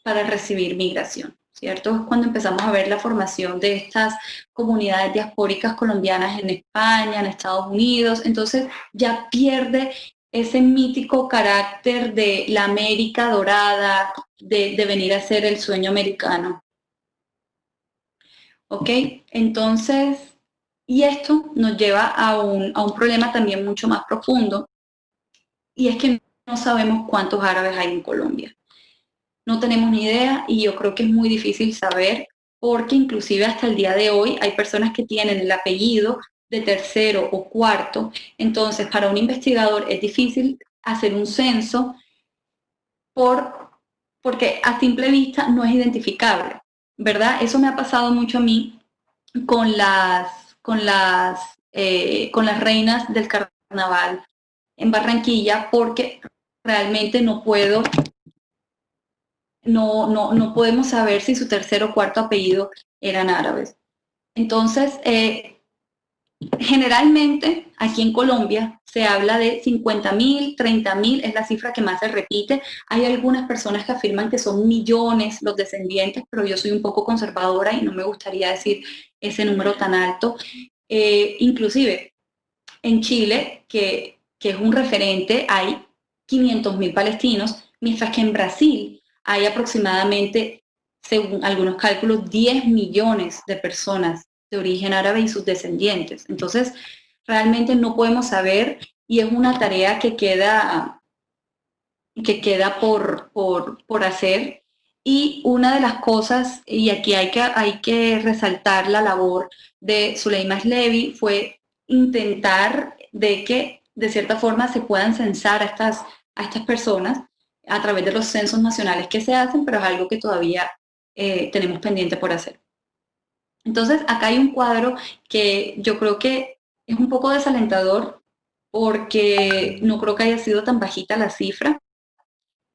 para recibir migración, ¿cierto? Es cuando empezamos a ver la formación de estas comunidades diaspóricas colombianas en España, en Estados Unidos, entonces ya pierde ese mítico carácter de la América dorada, de venir a ser el sueño americano. ¿Ok? Entonces, y esto nos lleva a un problema también mucho más profundo, y es que no sabemos cuántos árabes hay en Colombia. No tenemos ni idea y yo creo que es muy difícil saber porque inclusive hasta el día de hoy hay personas que tienen el apellido de tercero o cuarto. Entonces, para un investigador es difícil hacer un censo porque a simple vista no es identificable, ¿verdad? Eso me ha pasado mucho a mí con las reinas del carnaval en Barranquilla porque realmente no podemos saber si su tercer o cuarto apellido eran árabes. Entonces, generalmente aquí en Colombia se habla de 50.000, 30.000, es la cifra que más se repite. Hay algunas personas que afirman que son millones los descendientes, pero yo soy un poco conservadora y no me gustaría decir ese número tan alto. Inclusive en Chile, que es un referente, hay 500.000 palestinos, mientras que en Brasil hay aproximadamente, según algunos cálculos, 10 millones de personas de origen árabe y sus descendientes. Entonces, realmente no podemos saber y es una tarea que queda por hacer. Y una de las cosas, y aquí hay que resaltar la labor de Zuleyma Slevi, fue intentar de que de cierta forma se puedan censar a estas personas a través de los censos nacionales que se hacen, pero es algo que todavía tenemos pendiente por hacer. Entonces, acá hay un cuadro que yo creo que es un poco desalentador porque no creo que haya sido tan bajita la cifra,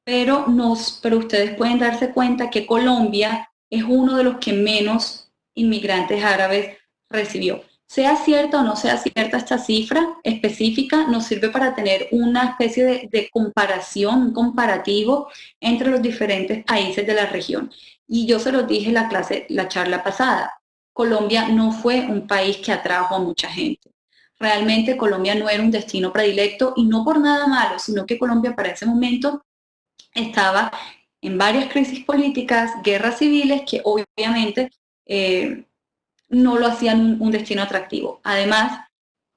pero ustedes pueden darse cuenta que Colombia es uno de los que menos inmigrantes árabes recibió. Sea cierta o no sea cierta esta cifra específica, nos sirve para tener una especie de comparación, un comparativo entre los diferentes países de la región. Y yo se los dije en la charla pasada, Colombia no fue un país que atrajo a mucha gente. Realmente Colombia no era un destino predilecto y no por nada malo, sino que Colombia para ese momento estaba en varias crisis políticas, guerras civiles que obviamente no lo hacían un destino atractivo. Además,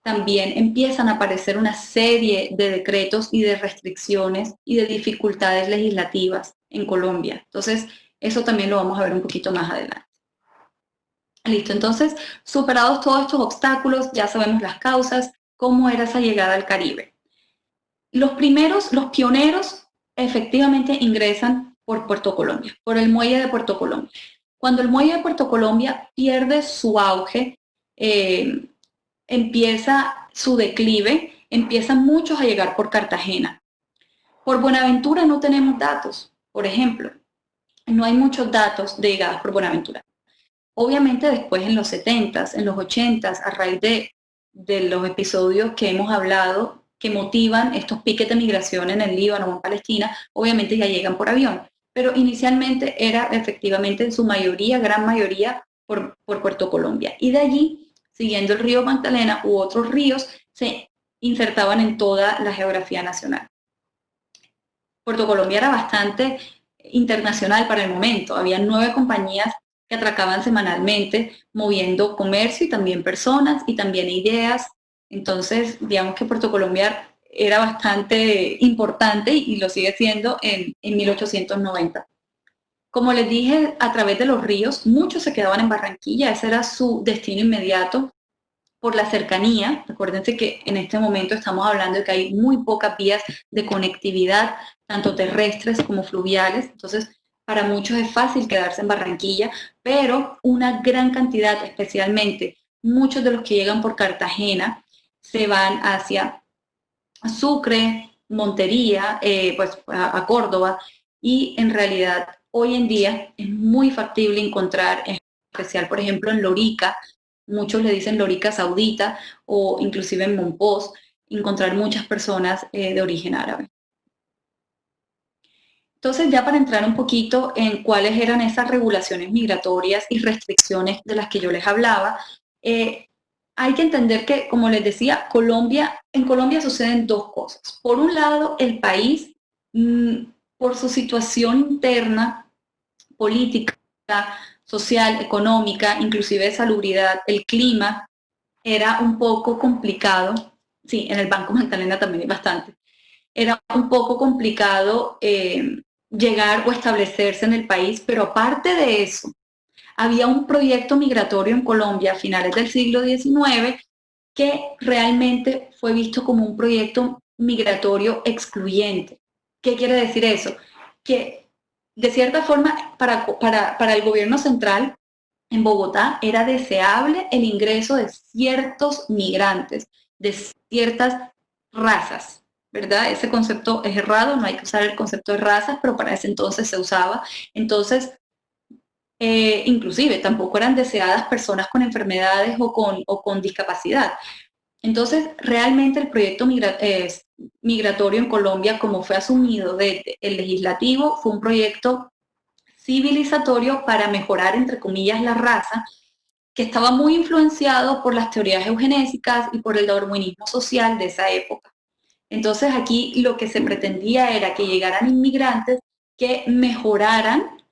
también empiezan a aparecer una serie de decretos y de restricciones y de dificultades legislativas en Colombia. Entonces, eso también lo vamos a ver un poquito más adelante. Listo, entonces, superados todos estos obstáculos, ya sabemos las causas, cómo era esa llegada al Caribe. Los pioneros, efectivamente ingresan por Puerto Colombia, por el muelle de Puerto Colombia. Cuando el muelle de Puerto Colombia pierde su auge, empieza su declive, empiezan muchos a llegar por Cartagena. Por Buenaventura no tenemos datos, por ejemplo, no hay muchos datos de llegadas por Buenaventura. Obviamente después en los 70s, en los 80s, a raíz de los episodios que hemos hablado, que motivan estos piques de migración en el Líbano o en Palestina, obviamente ya llegan por avión. Pero inicialmente era efectivamente en su mayoría, gran mayoría, por Puerto Colombia. Y de allí, siguiendo el río Magdalena u otros ríos, se insertaban en toda la geografía nacional. Puerto Colombia era bastante internacional para el momento. Había 9 compañías que atracaban semanalmente, moviendo comercio y también personas y también ideas. Entonces, digamos que Puerto Colombia era bastante importante y lo sigue siendo en 1890. Como les dije, a través de los ríos, muchos se quedaban en Barranquilla, ese era su destino inmediato. por la cercanía. Acuérdense que en este momento estamos hablando de que hay muy pocas vías de conectividad, tanto terrestres como fluviales. Entonces, para muchos es fácil quedarse en Barranquilla, pero una gran cantidad, especialmente muchos de los que llegan por Cartagena, se van hacia Sucre, Montería, pues a Córdoba, y en realidad hoy en día es muy factible encontrar, en especial por ejemplo en Lorica, muchos le dicen Lorica Saudita, o inclusive en Monpós, encontrar muchas personas de origen árabe. Entonces, ya para entrar un poquito en cuáles eran esas regulaciones migratorias y restricciones de las que yo les hablaba, hay que entender que, como les decía, en Colombia suceden dos cosas. Por un lado, el país, por su situación interna, política, social, económica, inclusive de salubridad, el clima era un poco complicado. Sí, en el Banco Magdalena también hay bastante. Era un poco complicado llegar o establecerse en el país, pero aparte de eso, había un proyecto migratorio en Colombia a finales del siglo XIX que realmente fue visto como un proyecto migratorio excluyente. ¿Qué quiere decir eso? Que de cierta forma para el gobierno central en Bogotá era deseable el ingreso de ciertos migrantes, de ciertas razas, ¿verdad? Ese concepto es errado, no hay que usar el concepto de razas, pero para ese entonces se usaba. Entonces, inclusive tampoco eran deseadas personas con enfermedades o con discapacidad. Entonces, realmente el proyecto migratorio en Colombia, como fue asumido desde el legislativo, fue un proyecto civilizatorio para mejorar, entre comillas, la raza, que estaba muy influenciado por las teorías eugenésicas y por el darwinismo social de esa época. Entonces, aquí lo que se pretendía era que llegaran inmigrantes que mejoraran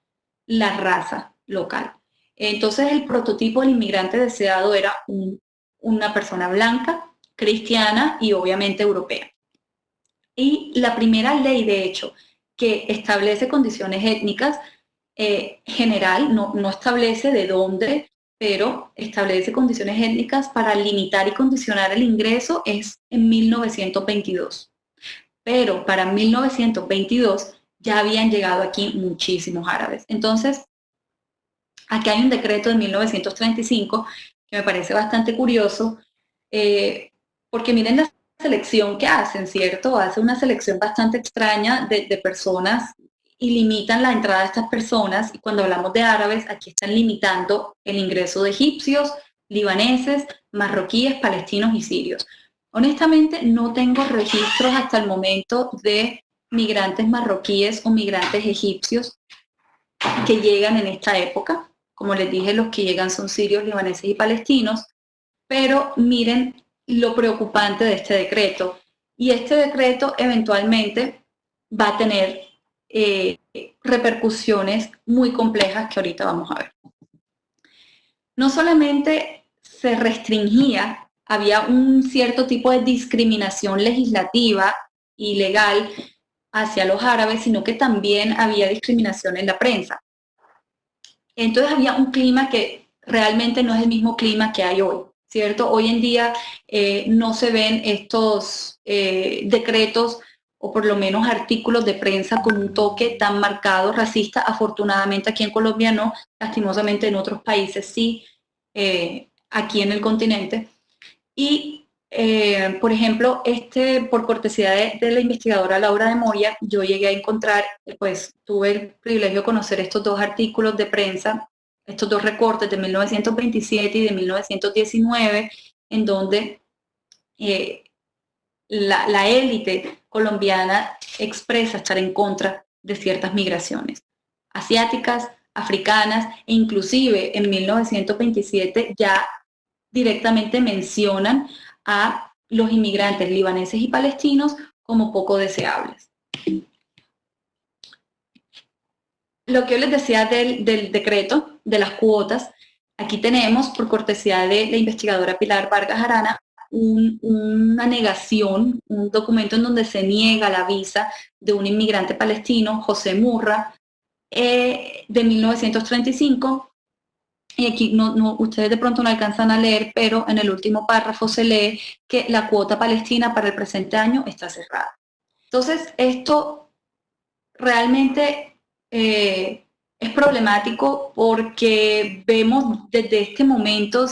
la raza local. Entonces, el prototipo del inmigrante deseado era una persona blanca, cristiana y obviamente europea. Y la primera ley, de hecho, que establece condiciones étnicas general, no establece de dónde, pero establece condiciones étnicas para limitar y condicionar el ingreso es en 1922. Pero para 1922 ya habían llegado aquí muchísimos árabes. Entonces, aquí hay un decreto de 1935 que me parece bastante curioso, porque miren la selección que hacen, ¿cierto? Hace una selección bastante extraña de personas y limitan la entrada de estas personas. Y cuando hablamos de árabes, aquí están limitando el ingreso de egipcios, libaneses, marroquíes, palestinos y sirios. Honestamente, no tengo registros hasta el momento de migrantes marroquíes o migrantes egipcios que llegan en esta época. Como les dije, los que llegan son sirios, libaneses y palestinos, pero miren lo preocupante de este decreto. Y este decreto eventualmente va a tener repercusiones muy complejas que ahorita vamos a ver. No solamente se restringía, había un cierto tipo de discriminación legislativa y legal hacia los árabes, sino que también había discriminación en la prensa. Entonces había un clima que realmente no es el mismo clima que hay hoy, ¿cierto? Hoy en día no se ven estos decretos o por lo menos artículos de prensa con un toque tan marcado racista. Afortunadamente aquí en Colombia no, lastimosamente en otros países sí, aquí en el continente. Y, por ejemplo, por cortesía de la investigadora Laura de Moya, yo llegué a encontrar, pues tuve el privilegio de conocer estos dos artículos de prensa, estos dos recortes de 1927 y de 1919, en donde la élite colombiana expresa estar en contra de ciertas migraciones asiáticas, africanas, e inclusive en 1927 ya directamente mencionan a los inmigrantes libaneses y palestinos como poco deseables. Lo que yo les decía del decreto, de las cuotas, aquí tenemos, por cortesía de la investigadora Pilar Vargas Arana, una negación, un documento en donde se niega la visa de un inmigrante palestino, José Murra, de 1935, y aquí ustedes de pronto no alcanzan a leer, pero en el último párrafo se lee que la cuota palestina para el presente año está cerrada. Entonces, esto realmente es problemático porque vemos desde este momento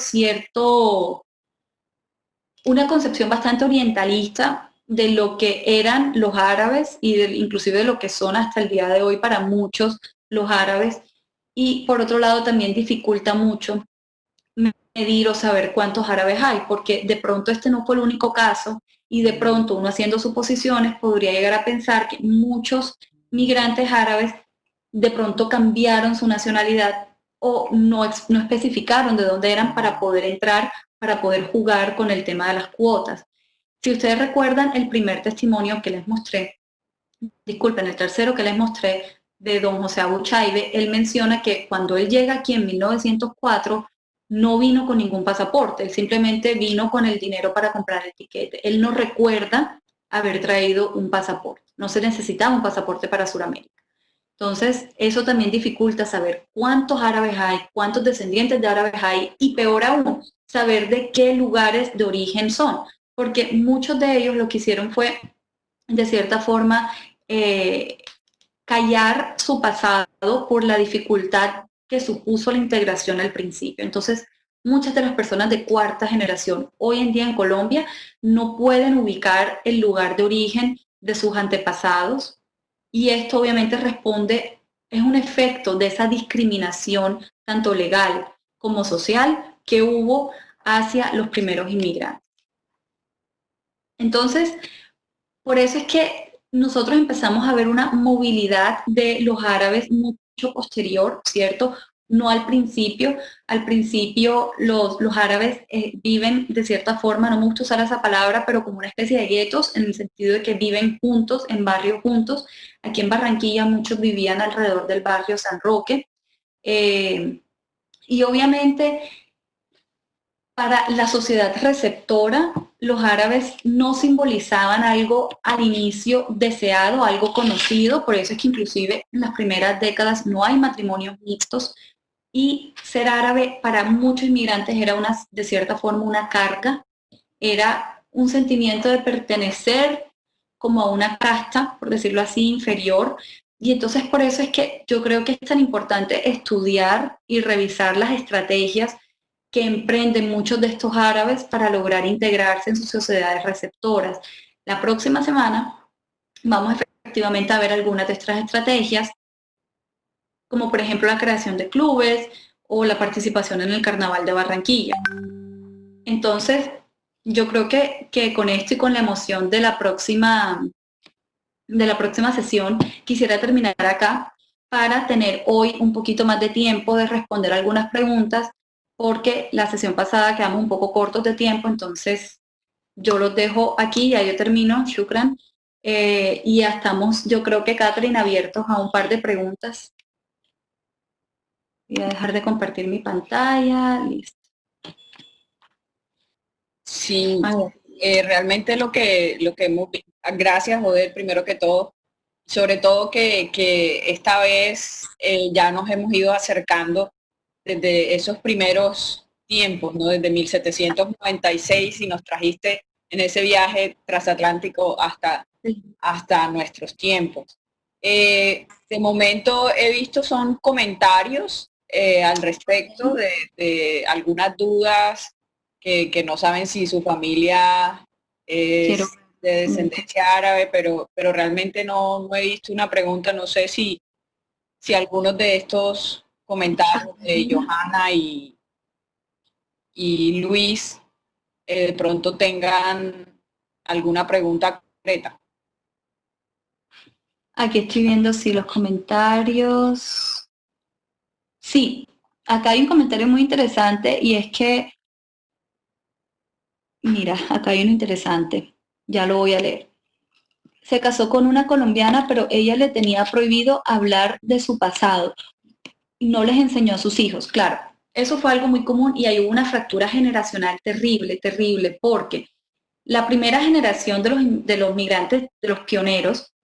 una concepción bastante orientalista de lo que eran los árabes y inclusive de lo que son hasta el día de hoy para muchos los árabes. Y por otro lado también dificulta mucho medir o saber cuántos árabes hay, porque de pronto este no fue el único caso y de pronto uno haciendo suposiciones podría llegar a pensar que muchos migrantes árabes de pronto cambiaron su nacionalidad o no especificaron de dónde eran para poder entrar, para poder jugar con el tema de las cuotas. Si ustedes recuerdan el primer testimonio que les mostré, disculpen, el tercero que les mostré de don José Abuchaibe, él menciona que cuando él llega aquí en 1904, no vino con ningún pasaporte, él simplemente vino con el dinero para comprar el tiquete. Él no recuerda haber traído un pasaporte, no se necesitaba un pasaporte para Sudamérica. Entonces, eso también dificulta saber cuántos árabes hay, cuántos descendientes de árabes hay y peor aún, saber de qué lugares de origen son, porque muchos de ellos lo que hicieron fue, de cierta forma, callar su pasado por la dificultad que supuso la integración al principio. Entonces, muchas de las personas de cuarta generación hoy en día en Colombia no pueden ubicar el lugar de origen de sus antepasados y esto obviamente responde, es un efecto de esa discriminación tanto legal como social que hubo hacia los primeros inmigrantes. Entonces, por eso es que nosotros empezamos a ver una movilidad de los árabes mucho posterior, ¿cierto? No al principio. Al principio los árabes viven de cierta forma, no me gusta usar esa palabra, pero como una especie de guetos, en el sentido de que viven juntos, en barrios juntos. Aquí en Barranquilla muchos vivían alrededor del barrio San Roque. Y obviamente para la sociedad receptora, los árabes no simbolizaban algo al inicio deseado, algo conocido, por eso es que inclusive en las primeras décadas no hay matrimonios mixtos y ser árabe para muchos inmigrantes era de cierta forma una carga, era un sentimiento de pertenecer como a una casta, por decirlo así, inferior. Y entonces por eso es que yo creo que es tan importante estudiar y revisar las estrategias que emprenden muchos de estos árabes para lograr integrarse en sus sociedades receptoras. La próxima semana vamos efectivamente a ver algunas de estas estrategias, como por ejemplo la creación de clubes o la participación en el Carnaval de Barranquilla. Entonces, yo creo que con esto y con la emoción de la próxima sesión, quisiera terminar acá para tener hoy un poquito más de tiempo de responder algunas preguntas, porque la sesión pasada quedamos un poco cortos de tiempo, entonces yo los dejo aquí, ya yo termino, Shukran, y ya estamos, yo creo que Catherine, abiertos a un par de preguntas. Voy a dejar de compartir mi pantalla, listo. Sí, realmente lo que hemos visto, gracias, Joder, primero que todo, sobre todo que esta vez ya nos hemos ido acercando desde esos primeros tiempos, ¿no? Desde 1796 y nos trajiste en ese viaje transatlántico hasta nuestros tiempos. De momento he visto son comentarios al respecto de algunas dudas que no saben si su familia es de descendencia árabe, pero realmente no he visto una pregunta, no sé si algunos de estos comentarios de Johanna y Luis de pronto tengan alguna pregunta concreta. Aquí estoy viendo si los comentarios. Sí, acá hay un comentario muy interesante y es que, mira, acá hay uno interesante, ya lo voy a leer. Se casó con una colombiana, pero ella le tenía prohibido hablar de su pasado y no les enseñó a sus hijos. Claro, eso fue algo muy común y hay una fractura generacional terrible, terrible, porque la primera generación de los migrantes, de los pioneros,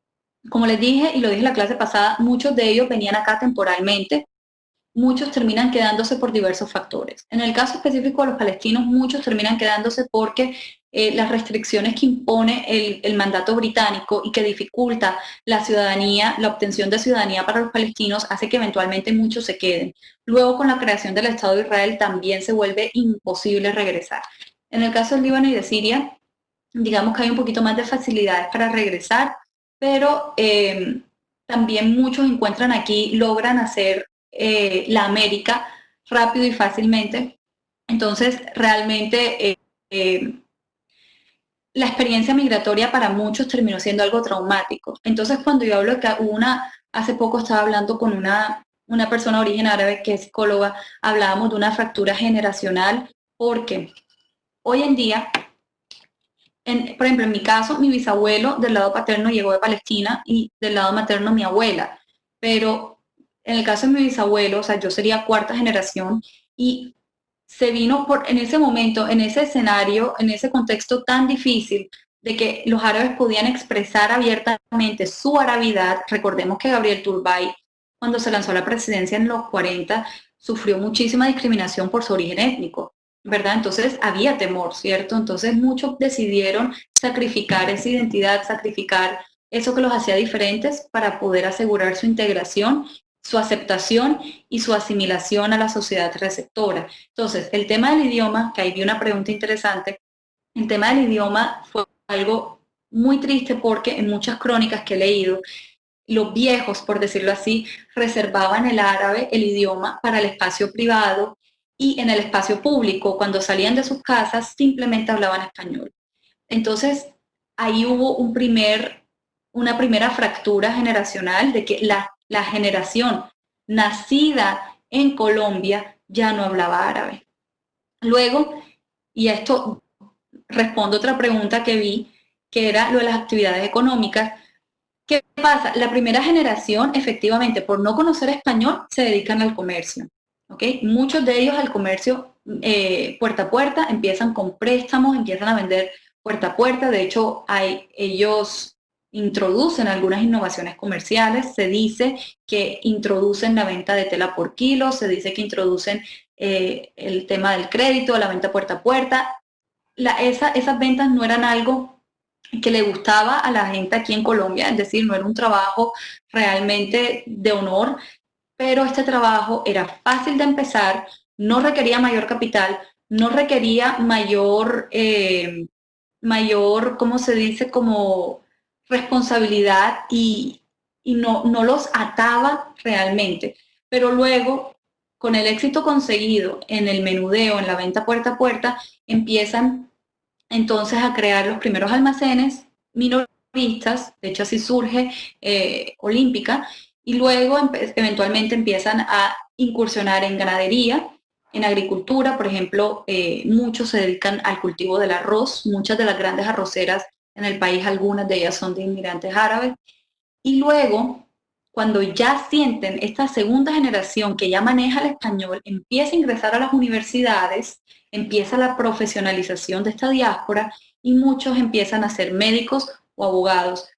como les dije y lo dije en la clase pasada, muchos de ellos venían acá temporalmente muchos terminan quedándose por diversos factores. En el caso específico de los palestinos, muchos terminan quedándose porque las restricciones que impone el mandato británico y que dificulta la ciudadanía, la obtención de ciudadanía para los palestinos, hace que eventualmente muchos se queden. Luego, con la creación del Estado de Israel, también se vuelve imposible regresar. En el caso del Líbano y de Siria, digamos que hay un poquito más de facilidades para regresar, pero también muchos encuentran aquí, logran hacer la América rápido y fácilmente. Entonces, realmente la experiencia migratoria para muchos terminó siendo algo traumático. Entonces, cuando yo hablo de que hace poco estaba hablando con una persona de origen árabe que es psicóloga, hablábamos de una fractura generacional, porque hoy en día, por ejemplo, en mi caso, mi bisabuelo del lado paterno llegó de Palestina y del lado materno mi abuela, pero en el caso de mi bisabuelo, o sea, yo sería cuarta generación y se vino en ese momento, en ese escenario, en ese contexto tan difícil de que los árabes podían expresar abiertamente su arabidad. Recordemos que Gabriel Turbay, cuando se lanzó a la presidencia en los 40, sufrió muchísima discriminación por su origen étnico, ¿verdad? Entonces había temor, ¿cierto? Entonces muchos decidieron sacrificar esa identidad, sacrificar eso que los hacía diferentes para poder asegurar su integración, su aceptación y su asimilación a la sociedad receptora. Entonces, el tema del idioma, que ahí vi una pregunta interesante, el tema del idioma fue algo muy triste porque en muchas crónicas que he leído, los viejos, por decirlo así, reservaban el árabe, el idioma, para el espacio privado y en el espacio público, cuando salían de sus casas, simplemente hablaban español. Entonces, ahí hubo una primera fractura generacional de que la generación nacida en Colombia ya no hablaba árabe. Luego, y esto respondo a otra pregunta que vi, que era lo de las actividades económicas. ¿Qué pasa? La primera generación, efectivamente, por no conocer español, se dedican al comercio. ¿Okay? Muchos de ellos al comercio puerta a puerta, empiezan con préstamos, empiezan a vender puerta a puerta. De hecho, ellos introducen algunas innovaciones comerciales. Se dice que introducen la venta de tela por kilo, se dice que introducen el tema del crédito, la venta puerta a puerta. Esas ventas no eran algo que le gustaba a la gente aquí en Colombia, es decir, no era un trabajo realmente de honor, pero este trabajo era fácil de empezar, no requería mayor capital, no requería mayor, ¿cómo se dice?, como responsabilidad y no los ataba realmente. Pero luego, con el éxito conseguido en el menudeo, en la venta puerta a puerta, empiezan entonces a crear los primeros almacenes minoristas, de hecho así surge Olímpica, y luego eventualmente empiezan a incursionar en ganadería, en agricultura, por ejemplo, muchos se dedican al cultivo del arroz, muchas de las grandes arroceras en el país, algunas de ellas son de inmigrantes árabes, y luego, cuando ya sienten esta segunda generación que ya maneja el español, empieza a ingresar a las universidades, empieza la profesionalización de esta diáspora y muchos empiezan a ser médicos o abogados.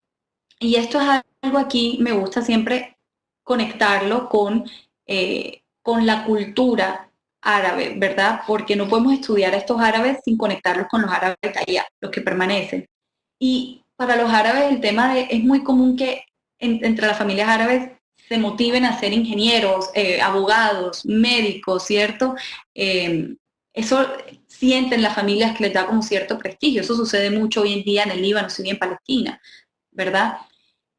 Y esto es algo aquí, me gusta siempre conectarlo con la cultura árabe, ¿verdad? Porque no podemos estudiar a estos árabes sin conectarlos con los árabes de allá, los que permanecen. Y para los árabes el tema es muy común que entre las familias árabes se motiven a ser ingenieros, abogados, médicos, ¿cierto? Eso sienten las familias que les da como cierto prestigio. Eso sucede mucho hoy en día en el Líbano, sí, en Palestina, ¿verdad?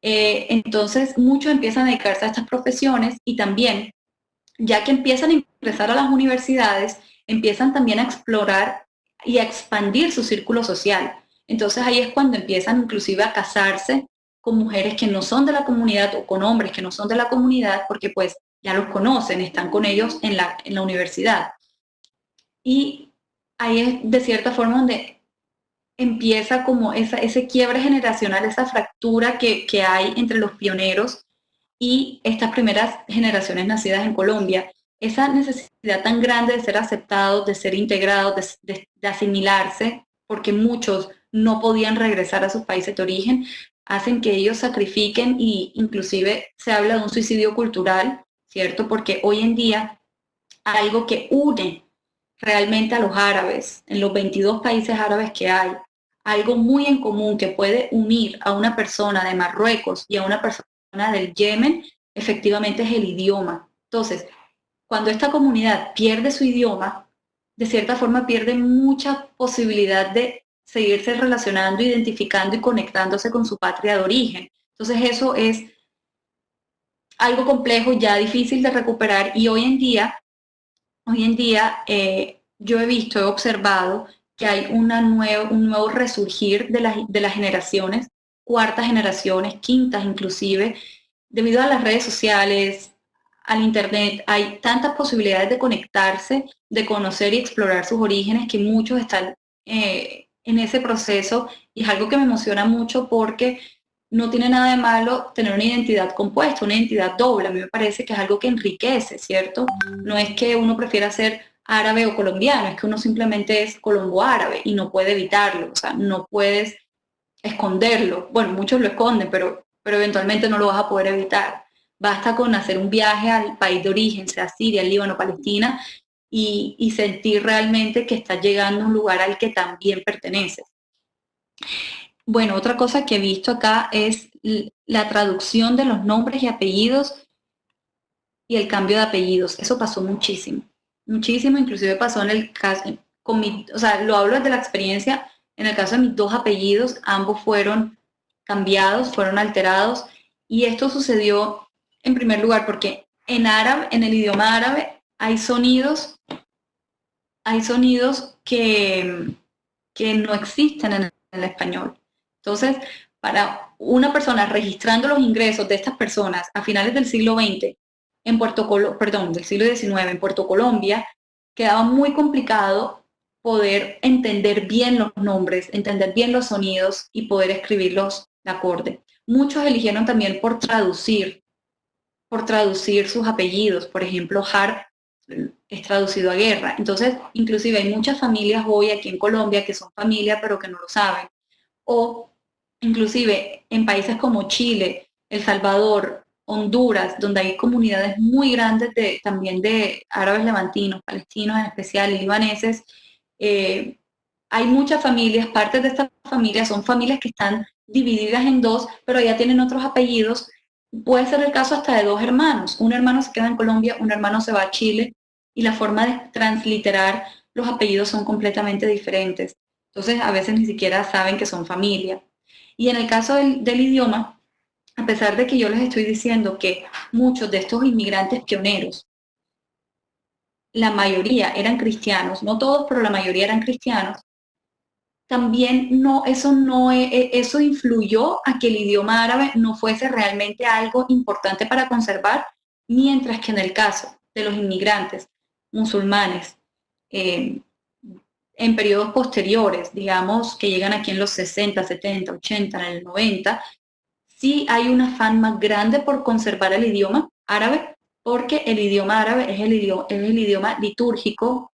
Entonces muchos empiezan a dedicarse a estas profesiones y también, ya que empiezan a ingresar a las universidades, empiezan también a explorar y a expandir su círculo social. Entonces ahí es cuando empiezan inclusive a casarse con mujeres que no son de la comunidad o con hombres que no son de la comunidad porque pues ya los conocen, están con ellos en la universidad. Y ahí es de cierta forma donde empieza como ese quiebre generacional, esa fractura que hay entre los pioneros y estas primeras generaciones nacidas en Colombia, esa necesidad tan grande de ser aceptados, de ser integrados, de asimilarse, porque muchos no podían regresar a sus países de origen, hacen que ellos sacrifiquen y inclusive se habla de un suicidio cultural, ¿cierto? Porque hoy en día algo que une realmente a los árabes, en los 22 países árabes que hay, algo muy en común que puede unir a una persona de Marruecos y a una persona del Yemen, efectivamente es el idioma. Entonces, cuando esta comunidad pierde su idioma, de cierta forma pierde mucha posibilidad de seguirse relacionando, identificando y conectándose con su patria de origen. Entonces eso es algo complejo, ya difícil de recuperar y hoy en día yo he visto, he observado que hay un nuevo resurgir de las generaciones, cuartas generaciones, quintas inclusive, debido a las redes sociales, al internet, hay tantas posibilidades de conectarse, de conocer y explorar sus orígenes que muchos están en ese proceso y es algo que me emociona mucho porque no tiene nada de malo tener una identidad compuesta, una identidad doble. A mí me parece que es algo que enriquece, ¿cierto? No es que uno prefiera ser árabe o colombiano, es que uno simplemente es colombo-árabe y no puede evitarlo, o sea, no puedes esconderlo. Bueno, muchos lo esconden, pero eventualmente no lo vas a poder evitar. Basta con hacer un viaje al país de origen, sea Siria, Líbano, Palestina, y sentir realmente que estás llegando a un lugar al que también perteneces. Bueno, otra cosa que he visto acá es la traducción de los nombres y apellidos y el cambio de apellidos. Eso pasó muchísimo, muchísimo, inclusive pasó en el caso, o sea, lo hablo desde la experiencia, en el caso de mis dos apellidos, ambos fueron cambiados, fueron alterados, y esto sucedió en primer lugar porque en árabe, en el idioma árabe, hay sonidos que no existen en el español. Entonces, para una persona registrando los ingresos de estas personas a finales del siglo XX en del siglo XIX en Puerto Colombia, quedaba muy complicado poder entender bien los nombres, entender bien los sonidos y poder escribirlos de acorde. Muchos eligieron también por traducir sus apellidos. Por ejemplo, Harp es traducido a guerra. Entonces, inclusive hay muchas familias hoy aquí en Colombia que son familia pero que no lo saben. O inclusive en países como Chile, El Salvador, Honduras, donde hay comunidades muy grandes también de árabes levantinos, palestinos en especial y libaneses, hay muchas familias, partes de estas familias son familias que están divididas en dos, pero ya tienen otros apellidos. Puede ser el caso hasta de dos hermanos. Un hermano se queda en Colombia, un hermano se va a Chile y la forma de transliterar los apellidos son completamente diferentes. Entonces, a veces ni siquiera saben que son familia. Y en el caso del idioma, a pesar de que yo les estoy diciendo que muchos de estos inmigrantes pioneros, la mayoría eran cristianos, no todos, pero la mayoría eran cristianos, también eso influyó a que el idioma árabe no fuese realmente algo importante para conservar, mientras que en el caso de los inmigrantes musulmanes, eh, en periodos posteriores, digamos que llegan aquí en los 60, 70, 80, en el 90, sí hay un afán más grande por conservar el idioma árabe, porque el idioma árabe es el idioma litúrgico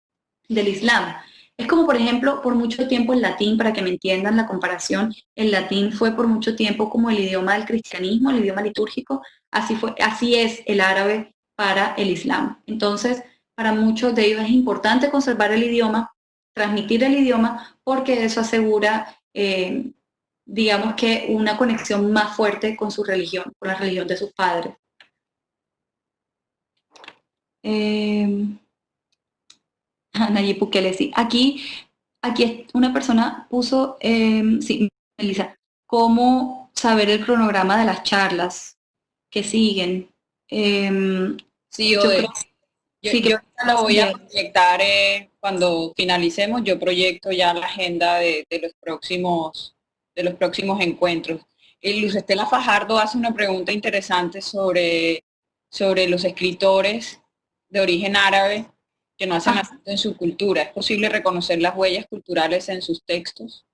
del Islam. Es como, por ejemplo, por mucho tiempo el latín, para que me entiendan la comparación, el latín fue por mucho tiempo como el idioma del cristianismo, el idioma litúrgico, así es el árabe para el Islam. Entonces, para muchos de ellos es importante conservar el idioma, transmitir el idioma, porque eso asegura, digamos que una conexión más fuerte con su religión, con la religión de sus padres. Nayib Bukele, sí. Aquí una persona puso, sí, Melissa, cómo saber el cronograma de las charlas que siguen. Sí, Yo creo sí yo que lo voy a proyectar cuando finalicemos, yo proyecto ya la agenda de los próximos encuentros. Luz Estela Fajardo hace una pregunta interesante sobre los escritores de origen árabe que no hacen acento en su cultura. ¿Es posible reconocer las huellas culturales en sus textos?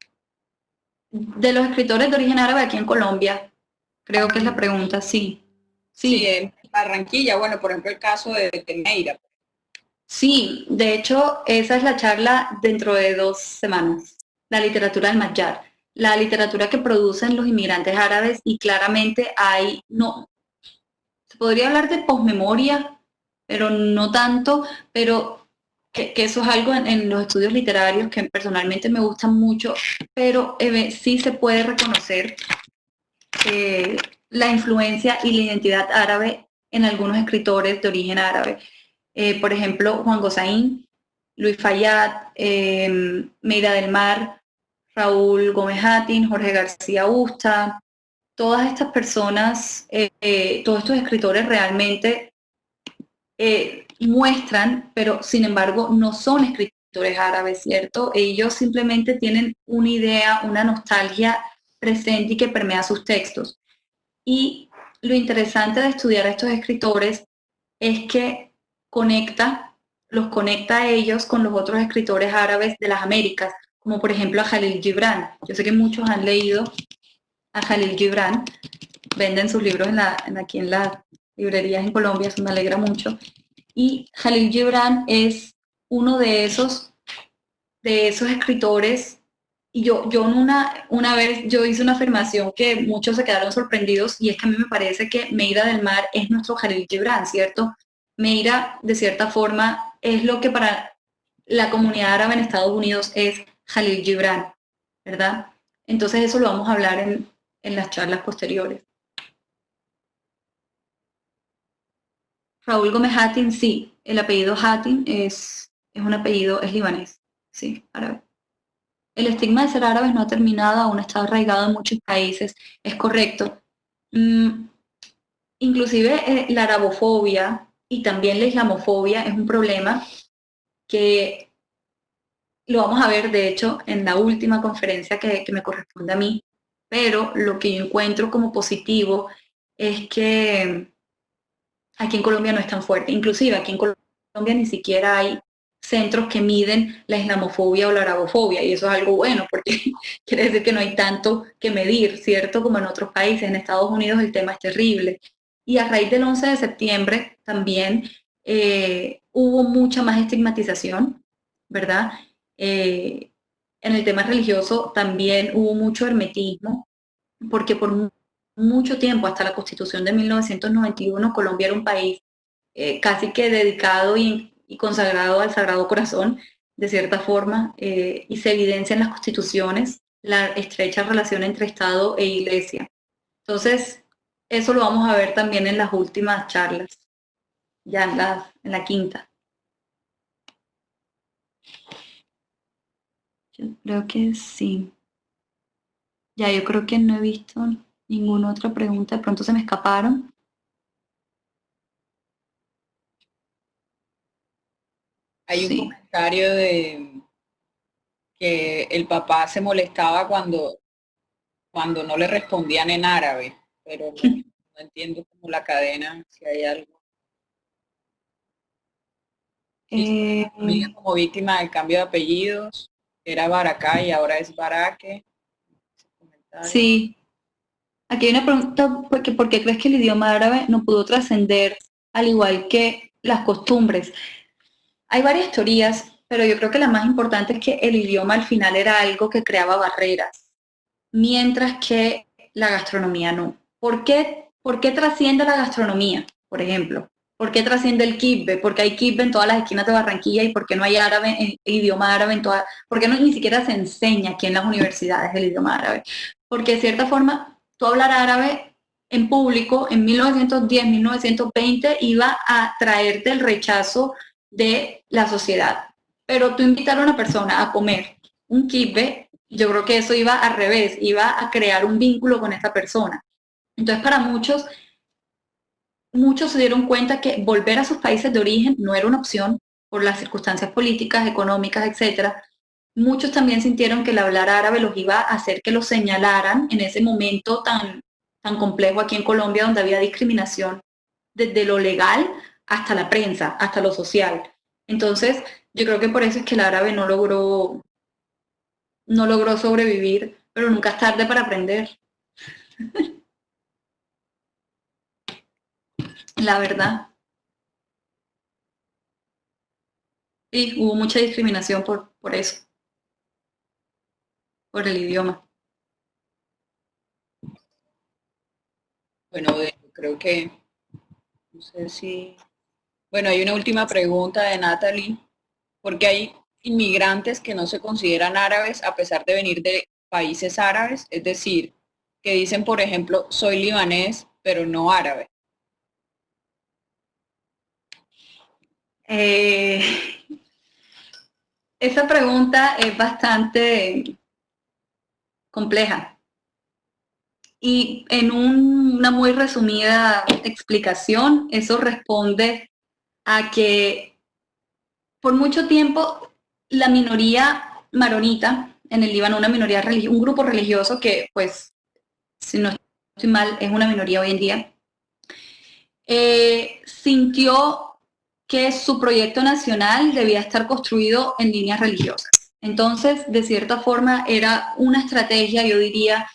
de los escritores de origen árabe aquí en Colombia, creo que es la pregunta, sí. Sí, en Barranquilla, bueno, por ejemplo, el caso de Temeira. Sí, de hecho, esa es la charla dentro de 2 semanas, la literatura del Mayar, la literatura que producen los inmigrantes árabes y claramente hay, no, podría hablar de posmemoria, pero no tanto, pero que eso es algo en los estudios literarios que personalmente me gustan mucho, pero sí se puede reconocer la influencia y la identidad árabe en algunos escritores de origen árabe. Por ejemplo, Juan Gosaín, Luis Fayad, Meira del Mar, Raúl Gómez Hatín, Jorge García Usta, todas estas personas, todos estos escritores realmente muestran, pero sin embargo no son escritores árabes, ¿cierto? Ellos simplemente tienen una idea, una nostalgia presente y que permea sus textos. Y lo interesante de estudiar a estos escritores es que los conecta a ellos con los otros escritores árabes de las Américas, como por ejemplo a Jalil Gibran. Yo sé que muchos han leído a Jalil Gibran, venden sus libros aquí en las librerías en Colombia, eso me alegra mucho. Y Jalil Gibran es uno de esos escritores. Y yo una vez yo hice una afirmación que muchos se quedaron sorprendidos, y es que a mí me parece que Meira del Mar es nuestro Jalil Gibran, ¿cierto? Meira, de cierta forma, es lo que para la comunidad árabe en Estados Unidos es Jalil Gibran, ¿verdad? Entonces eso lo vamos a hablar en las charlas posteriores. Raúl Gómez Hatín, sí, el apellido Hatín es un apellido, es libanés, sí, árabe. El estigma de ser árabes no ha terminado, aún está arraigado en muchos países, es correcto. Inclusive la arabofobia y también la islamofobia es un problema que lo vamos a ver, de hecho, en la última conferencia que me corresponde a mí, pero lo que yo encuentro como positivo es que aquí en Colombia no es tan fuerte. Inclusive aquí en Colombia ni siquiera hay centros que miden la islamofobia o la arabofobia, y eso es algo bueno porque quiere decir que no hay tanto que medir, ¿cierto? Como en otros países. En Estados Unidos el tema es terrible. Y a raíz del 11 de septiembre también hubo mucha más estigmatización, ¿verdad? En el tema religioso también hubo mucho hermetismo, porque por mucho tiempo, hasta la Constitución de 1991, Colombia era un país casi que dedicado y consagrado al Sagrado Corazón, de cierta forma, y se evidencia en las constituciones la estrecha relación entre Estado e Iglesia. Entonces, eso lo vamos a ver también en las últimas charlas, ya en la quinta. Yo creo que sí. Ya, yo creo que no he visto ninguna otra pregunta, de pronto se me escaparon. Hay un Sí. comentario de que el papá se molestaba cuando no le respondían en árabe, pero no entiendo cómo la cadena, si hay algo. Dice que la familia como víctima del cambio de apellidos era Baracá y ahora es Baraque. Sí, aquí hay una pregunta, ¿por qué crees que el idioma árabe no pudo trascender al igual que las costumbres? Hay varias teorías, pero yo creo que la más importante es que el idioma al final era algo que creaba barreras, mientras que la gastronomía no. Por qué trasciende la gastronomía, por ejemplo? ¿Por qué trasciende el kibbe? Porque hay kibbe en todas las esquinas de Barranquilla, y por qué no hay idioma árabe en todas, por qué no ni siquiera se enseña aquí en las universidades el idioma árabe. Porque de cierta forma, tú hablar árabe en público en 1910, 1920 iba a traerte el rechazo de la sociedad. Pero tú invitar a una persona a comer un kibbe, yo creo que eso iba al revés, iba a crear un vínculo con esta persona. Entonces, para muchos se dieron cuenta que volver a sus países de origen no era una opción por las circunstancias políticas, económicas, etcétera. Muchos también sintieron que el hablar árabe los iba a hacer que los señalaran en ese momento tan complejo aquí en Colombia, donde había discriminación desde lo legal hasta la prensa, hasta lo social. Entonces, yo creo que por eso es que el árabe no logró sobrevivir, pero nunca es tarde para aprender, la verdad. Y hubo mucha discriminación por eso, por el idioma. Bueno, creo que No sé si... Bueno, hay una última pregunta de Natalie. ¿Por qué hay inmigrantes que no se consideran árabes a pesar de venir de países árabes? Es decir, que dicen, por ejemplo, soy libanés, pero no árabe. Eh, esa pregunta es bastante compleja y en una muy resumida explicación, eso responde a que por mucho tiempo la minoría maronita en el Líbano, una minoría un grupo religioso que, pues, si no estoy mal, es una minoría hoy en día, sintió que su proyecto nacional debía estar construido en líneas religiosas. Entonces, de cierta forma, era una estrategia, yo diría,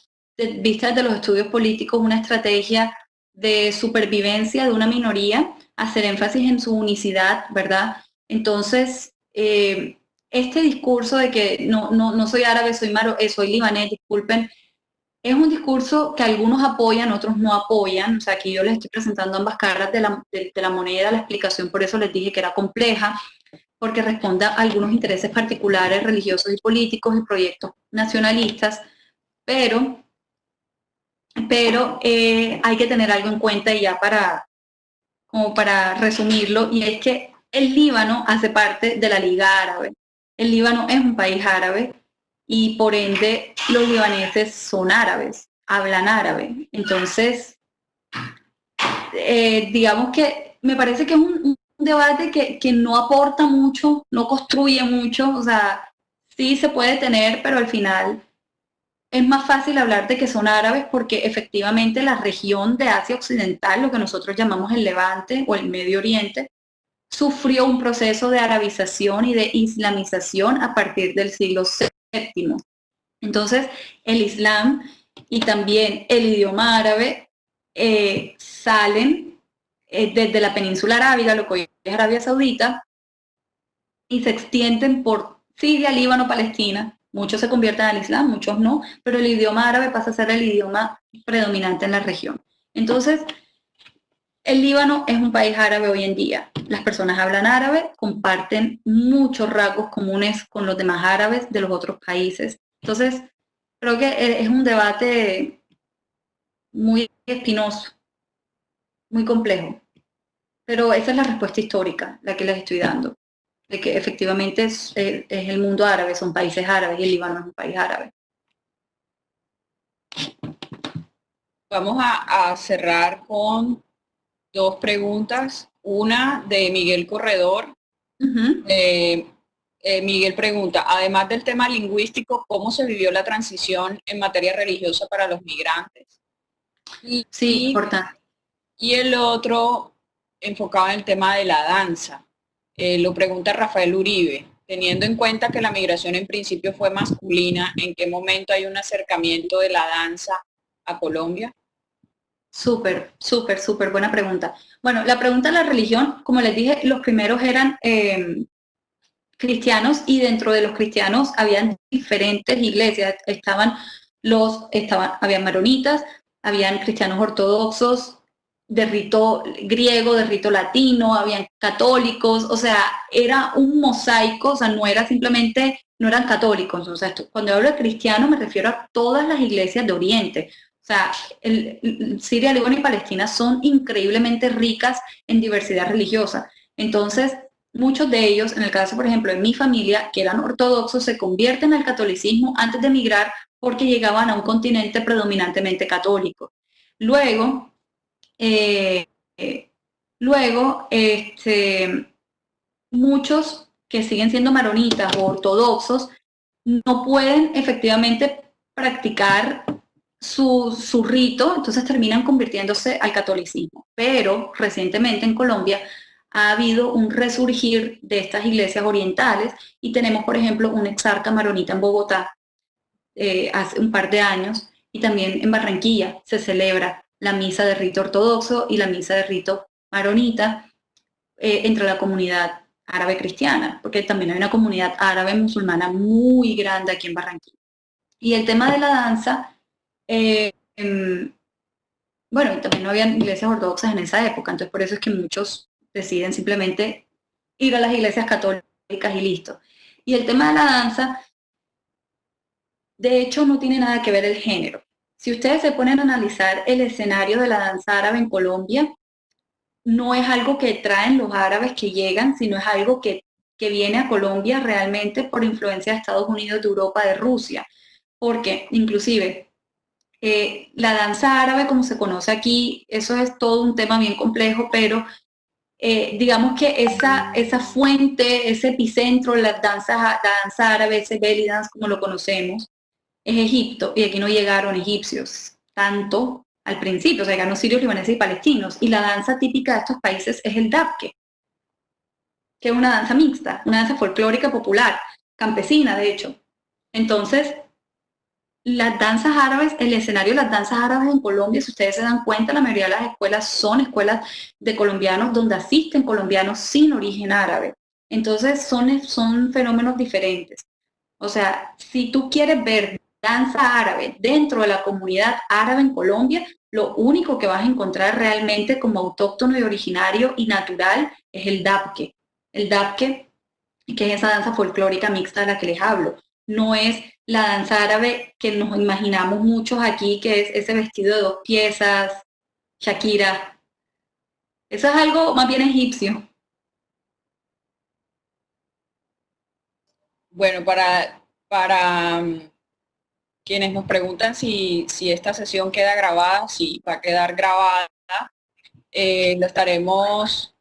vista desde los estudios políticos, una estrategia de supervivencia de una minoría, hacer énfasis en su unicidad, ¿verdad? Entonces, este discurso de que no soy árabe, soy libanés, disculpen, es un discurso que algunos apoyan, otros no apoyan. O sea, aquí yo les estoy presentando ambas caras de la moneda, la explicación, por eso les dije que era compleja, porque responde a algunos intereses particulares, religiosos y políticos y proyectos nacionalistas, pero, pero hay que tener algo en cuenta y ya como para resumirlo, y es que el Líbano hace parte de la Liga Árabe. El Líbano es un país árabe y por ende los libaneses son árabes, hablan árabe. Entonces, digamos que me parece que es un debate que no aporta mucho, no construye mucho, o sea, sí se puede tener, pero al final es más fácil hablar de que son árabes porque efectivamente la región de Asia Occidental, lo que nosotros llamamos el Levante o el Medio Oriente, sufrió un proceso de arabización y de islamización a partir del siglo VII. Entonces, el Islam y también el idioma árabe salen desde la península arábiga, lo que hoy es Arabia Saudita, y se extienden por Siria, Líbano, Palestina. Muchos se convierten al Islam, muchos no, pero el idioma árabe pasa a ser el idioma predominante en la región. Entonces, el Líbano es un país árabe hoy en día. Las personas hablan árabe, comparten muchos rasgos comunes con los demás árabes de los otros países. Entonces, creo que es un debate muy espinoso, muy complejo. Pero esa es la respuesta histórica, la que les estoy dando, de que efectivamente es el mundo árabe, son países árabes y el Líbano es un país árabe. Vamos a cerrar con dos preguntas. Una de Miguel Corredor. Miguel pregunta, además del tema lingüístico, ¿cómo se vivió la transición en materia religiosa para los migrantes? Sí, importante. Y el otro enfocado en el tema de la danza. Lo pregunta Rafael Uribe. Teniendo en cuenta que la migración en principio fue masculina, ¿en qué momento hay un acercamiento de la danza a Colombia? Súper, súper, súper buena pregunta. Bueno, la pregunta de la religión, como les dije, los primeros eran cristianos y dentro de los cristianos habían diferentes iglesias. Habían maronitas, habían cristianos ortodoxos de rito griego, de rito latino, habían católicos, o sea, era un mosaico, o sea, no era simplemente, no eran católicos. O sea, cuando hablo de cristiano me refiero a todas las iglesias de Oriente. O sea, Siria, Líbano y Palestina son increíblemente ricas en diversidad religiosa. Entonces, muchos de ellos, en el caso, por ejemplo, de mi familia, que eran ortodoxos, se convierten al catolicismo antes de emigrar porque llegaban a un continente predominantemente católico. Luego, eh, eh, luego, muchos que siguen siendo maronitas o ortodoxos no pueden efectivamente practicar su rito, entonces terminan convirtiéndose al catolicismo. Pero recientemente en Colombia ha habido un resurgir de estas iglesias orientales y tenemos, por ejemplo, un exarca maronita en Bogotá hace un par de años y también en Barranquilla se celebra la misa de rito ortodoxo y la misa de rito maronita entre la comunidad árabe cristiana, porque también hay una comunidad árabe musulmana muy grande aquí en Barranquilla. Y el tema de la danza, eh, Bueno, y también no había iglesias ortodoxas en esa época, entonces por eso es que muchos deciden simplemente ir a las iglesias católicas y listo. Y el tema de la danza, de hecho, no tiene nada que ver el género. Si ustedes se ponen a analizar el escenario de la danza árabe en Colombia, no es algo que traen los árabes que llegan, sino es algo que viene a Colombia realmente por influencia de Estados Unidos, de Europa, de Rusia. Porque inclusive la danza árabe, como se conoce aquí, eso es todo un tema bien complejo, pero digamos que esa fuente, ese epicentro, la danza árabe, ese belly dance como lo conocemos, es Egipto, y aquí no llegaron egipcios, tanto al principio, o sea, llegaron sirios, libaneses y palestinos, y la danza típica de estos países es el dabke, que es una danza mixta, una danza folclórica popular, campesina, de hecho. Entonces, las danzas árabes, el escenario de las danzas árabes en Colombia, si ustedes se dan cuenta, la mayoría de las escuelas son escuelas de colombianos donde asisten colombianos sin origen árabe. Entonces son fenómenos diferentes. O sea, si tú quieres ver danza árabe dentro de la comunidad árabe en Colombia, lo único que vas a encontrar realmente como autóctono y originario y natural es el dabke. El dabke, que es esa danza folclórica mixta de la que les hablo. No es la danza árabe que nos imaginamos muchos aquí, que es ese vestido de 2 piezas, Shakira. Eso es algo más bien egipcio. Bueno, para quienes nos preguntan si esta sesión queda grabada, si va a quedar grabada, lo estaremos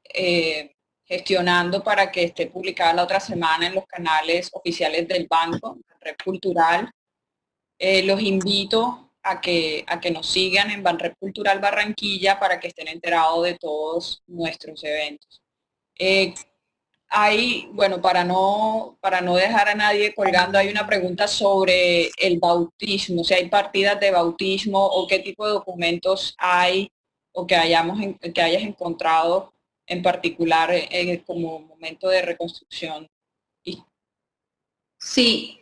gestionando para que esté publicada la otra semana en los canales oficiales del banco, Red Cultural. Los invito a que nos sigan en Banred Cultural Barranquilla para que estén enterados de todos nuestros eventos. Bueno, para no dejar a nadie colgando, hay una pregunta sobre el bautismo, si hay partidas de bautismo o qué tipo de documentos hay o que hayas encontrado en particular como momento de reconstrucción. Sí,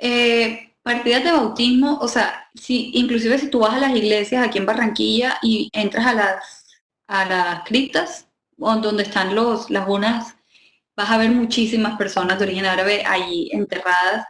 partidas de bautismo, o sea, sí, inclusive si tú vas a las iglesias aquí en Barranquilla y entras a las criptas, donde están las unas, vas a ver muchísimas personas de origen árabe allí enterradas.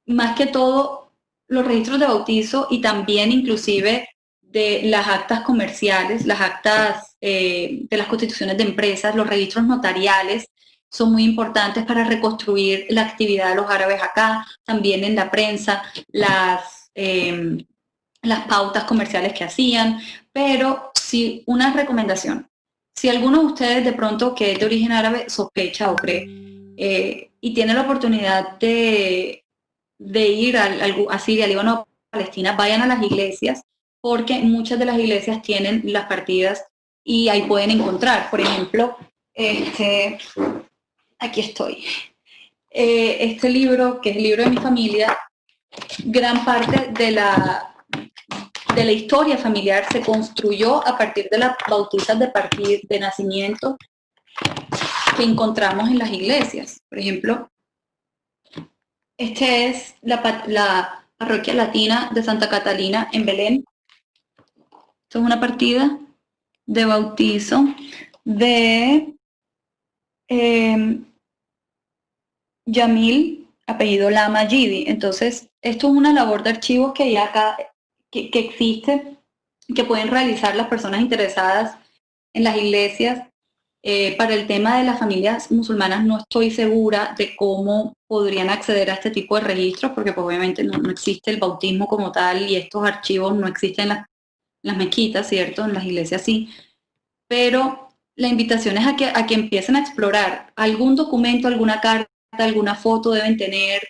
Más que todo, los registros de bautizo y también inclusive de las actas comerciales, las actas de las constituciones de empresas, los registros notariales son muy importantes para reconstruir la actividad de los árabes acá, también en la prensa, las pautas comerciales que hacían, pero sí una recomendación. Si alguno de ustedes de pronto que es de origen árabe sospecha o cree y tiene la oportunidad de ir a Siria, Líbano, Palestina, vayan a las iglesias porque muchas de las iglesias tienen las partidas y ahí pueden encontrar, por ejemplo, aquí estoy. Este libro, que es el libro de mi familia, gran parte de la historia familiar se construyó a partir de las bautizas de nacimiento que encontramos en las iglesias. Por ejemplo, este es la parroquia latina de Santa Catalina en Belén. Esto es una partida de bautizo de Yamil, apellido Lama Yidi. Entonces, esto es una labor de archivos que ya acá, que existe, que pueden realizar las personas interesadas en las iglesias. Para el tema de las familias musulmanas no estoy segura de cómo podrían acceder a este tipo de registros, porque pues, obviamente no existe el bautismo como tal y estos archivos no existen en las mezquitas, ¿cierto? En las iglesias sí, pero la invitación es a que empiecen a explorar algún documento, alguna carta, alguna foto deben tener,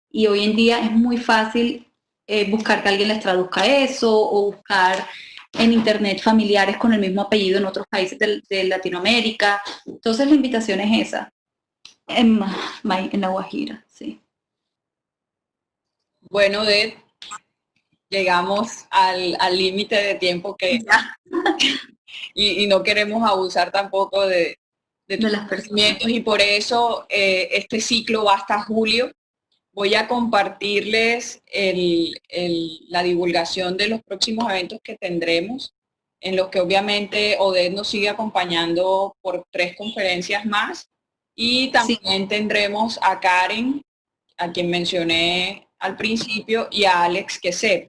y hoy en día es muy fácil buscar que alguien les traduzca eso o buscar en internet familiares con el mismo apellido en otros países de Latinoamérica. Entonces la invitación es esa, en La Guajira, sí. Bueno, llegamos al límite de tiempo Ya. y no queremos abusar tampoco de De tus las personas. conocimientos y por eso este ciclo va hasta julio. Voy a compartirles la divulgación de los próximos eventos que tendremos. en los que obviamente Odette nos sigue acompañando por 3 conferencias más. Y también tendremos a Karen, a quien mencioné al principio, y a Alex Quesep.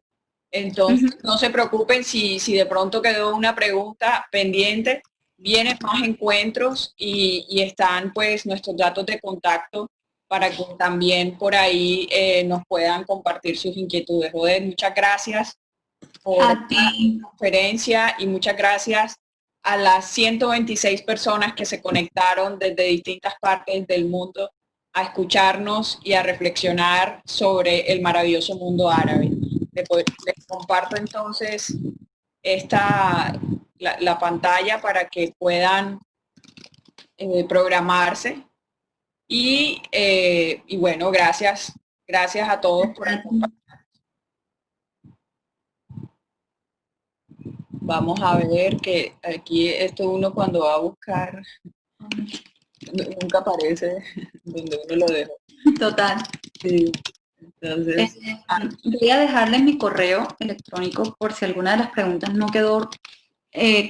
Entonces, no se preocupen si de pronto quedó una pregunta pendiente, vienen más encuentros y están pues nuestros datos de contacto para que también por ahí nos puedan compartir sus inquietudes. Joder, muchas gracias por A esta ti. conferencia y muchas gracias a las 126 personas que se conectaron desde distintas partes del mundo a escucharnos y a reflexionar sobre el maravilloso mundo árabe. Les comparto entonces la pantalla para que puedan programarse y bueno, gracias a todos por acompañarnos. Vamos a ver que aquí esto uno cuando va a buscar nunca aparece donde uno lo dejó. Total. Sí. Entonces, voy a dejarle mi correo electrónico por si alguna de las preguntas no quedó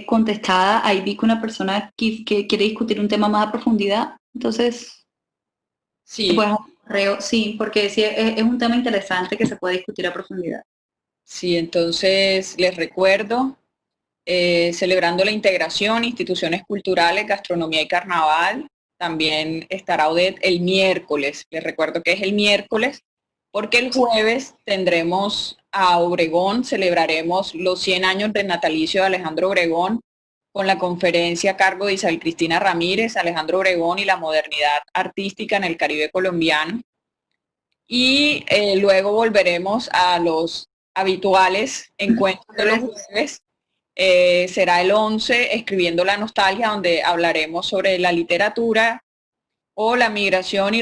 contestada. Ahí vi que una persona que quiere discutir un tema más a profundidad. Entonces, sí, pues correo, sí, porque sí, es un tema interesante que se puede discutir a profundidad. sí, entonces les recuerdo, celebrando la integración, instituciones culturales, gastronomía y carnaval. También estará Odette el miércoles. Les recuerdo que es el miércoles porque el jueves tendremos a Obregón, celebraremos los 100 años del natalicio de Alejandro Obregón con la conferencia a cargo de Isabel Cristina Ramírez, Alejandro Obregón y la modernidad artística en el Caribe colombiano. Y luego volveremos a los habituales encuentros de los jueves. Será el 11, Escribiendo la Nostalgia, donde hablaremos sobre la literatura o la migración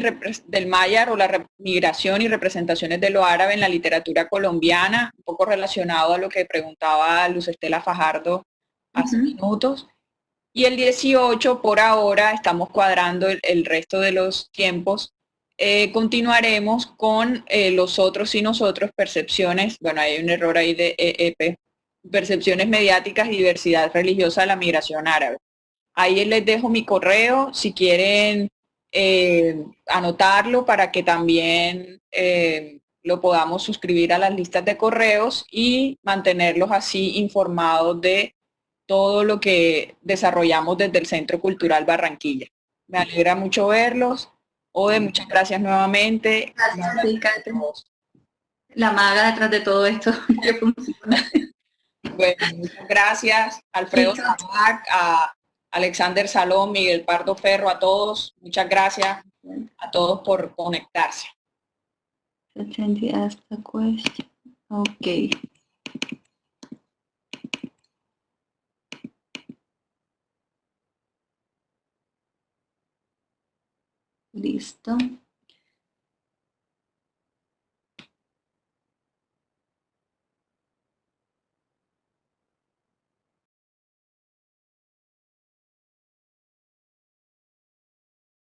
del Mayar o la migración y representaciones de lo árabe en la literatura colombiana, un poco relacionado a lo que preguntaba Luz Estela Fajardo hace minutos. Y el 18, por ahora, estamos cuadrando el resto de los tiempos. Continuaremos con los otros y nosotros, percepciones, bueno, hay un error ahí de EEP, percepciones mediáticas y diversidad religiosa de la migración árabe. Ahí les dejo mi correo si quieren anotarlo para que también lo podamos suscribir a las listas de correos y mantenerlos así informados de todo lo que desarrollamos desde el Centro Cultural Barranquilla. Me alegra mucho verlos. Ode, muchas gracias nuevamente. Gracias, la maga detrás de todo esto que funciona. Bueno, muchas gracias, Alfredo Zamac, a Alexander Salón, Miguel Pardo Ferro, a todos. Muchas gracias a todos por conectarse. Ok. Listo.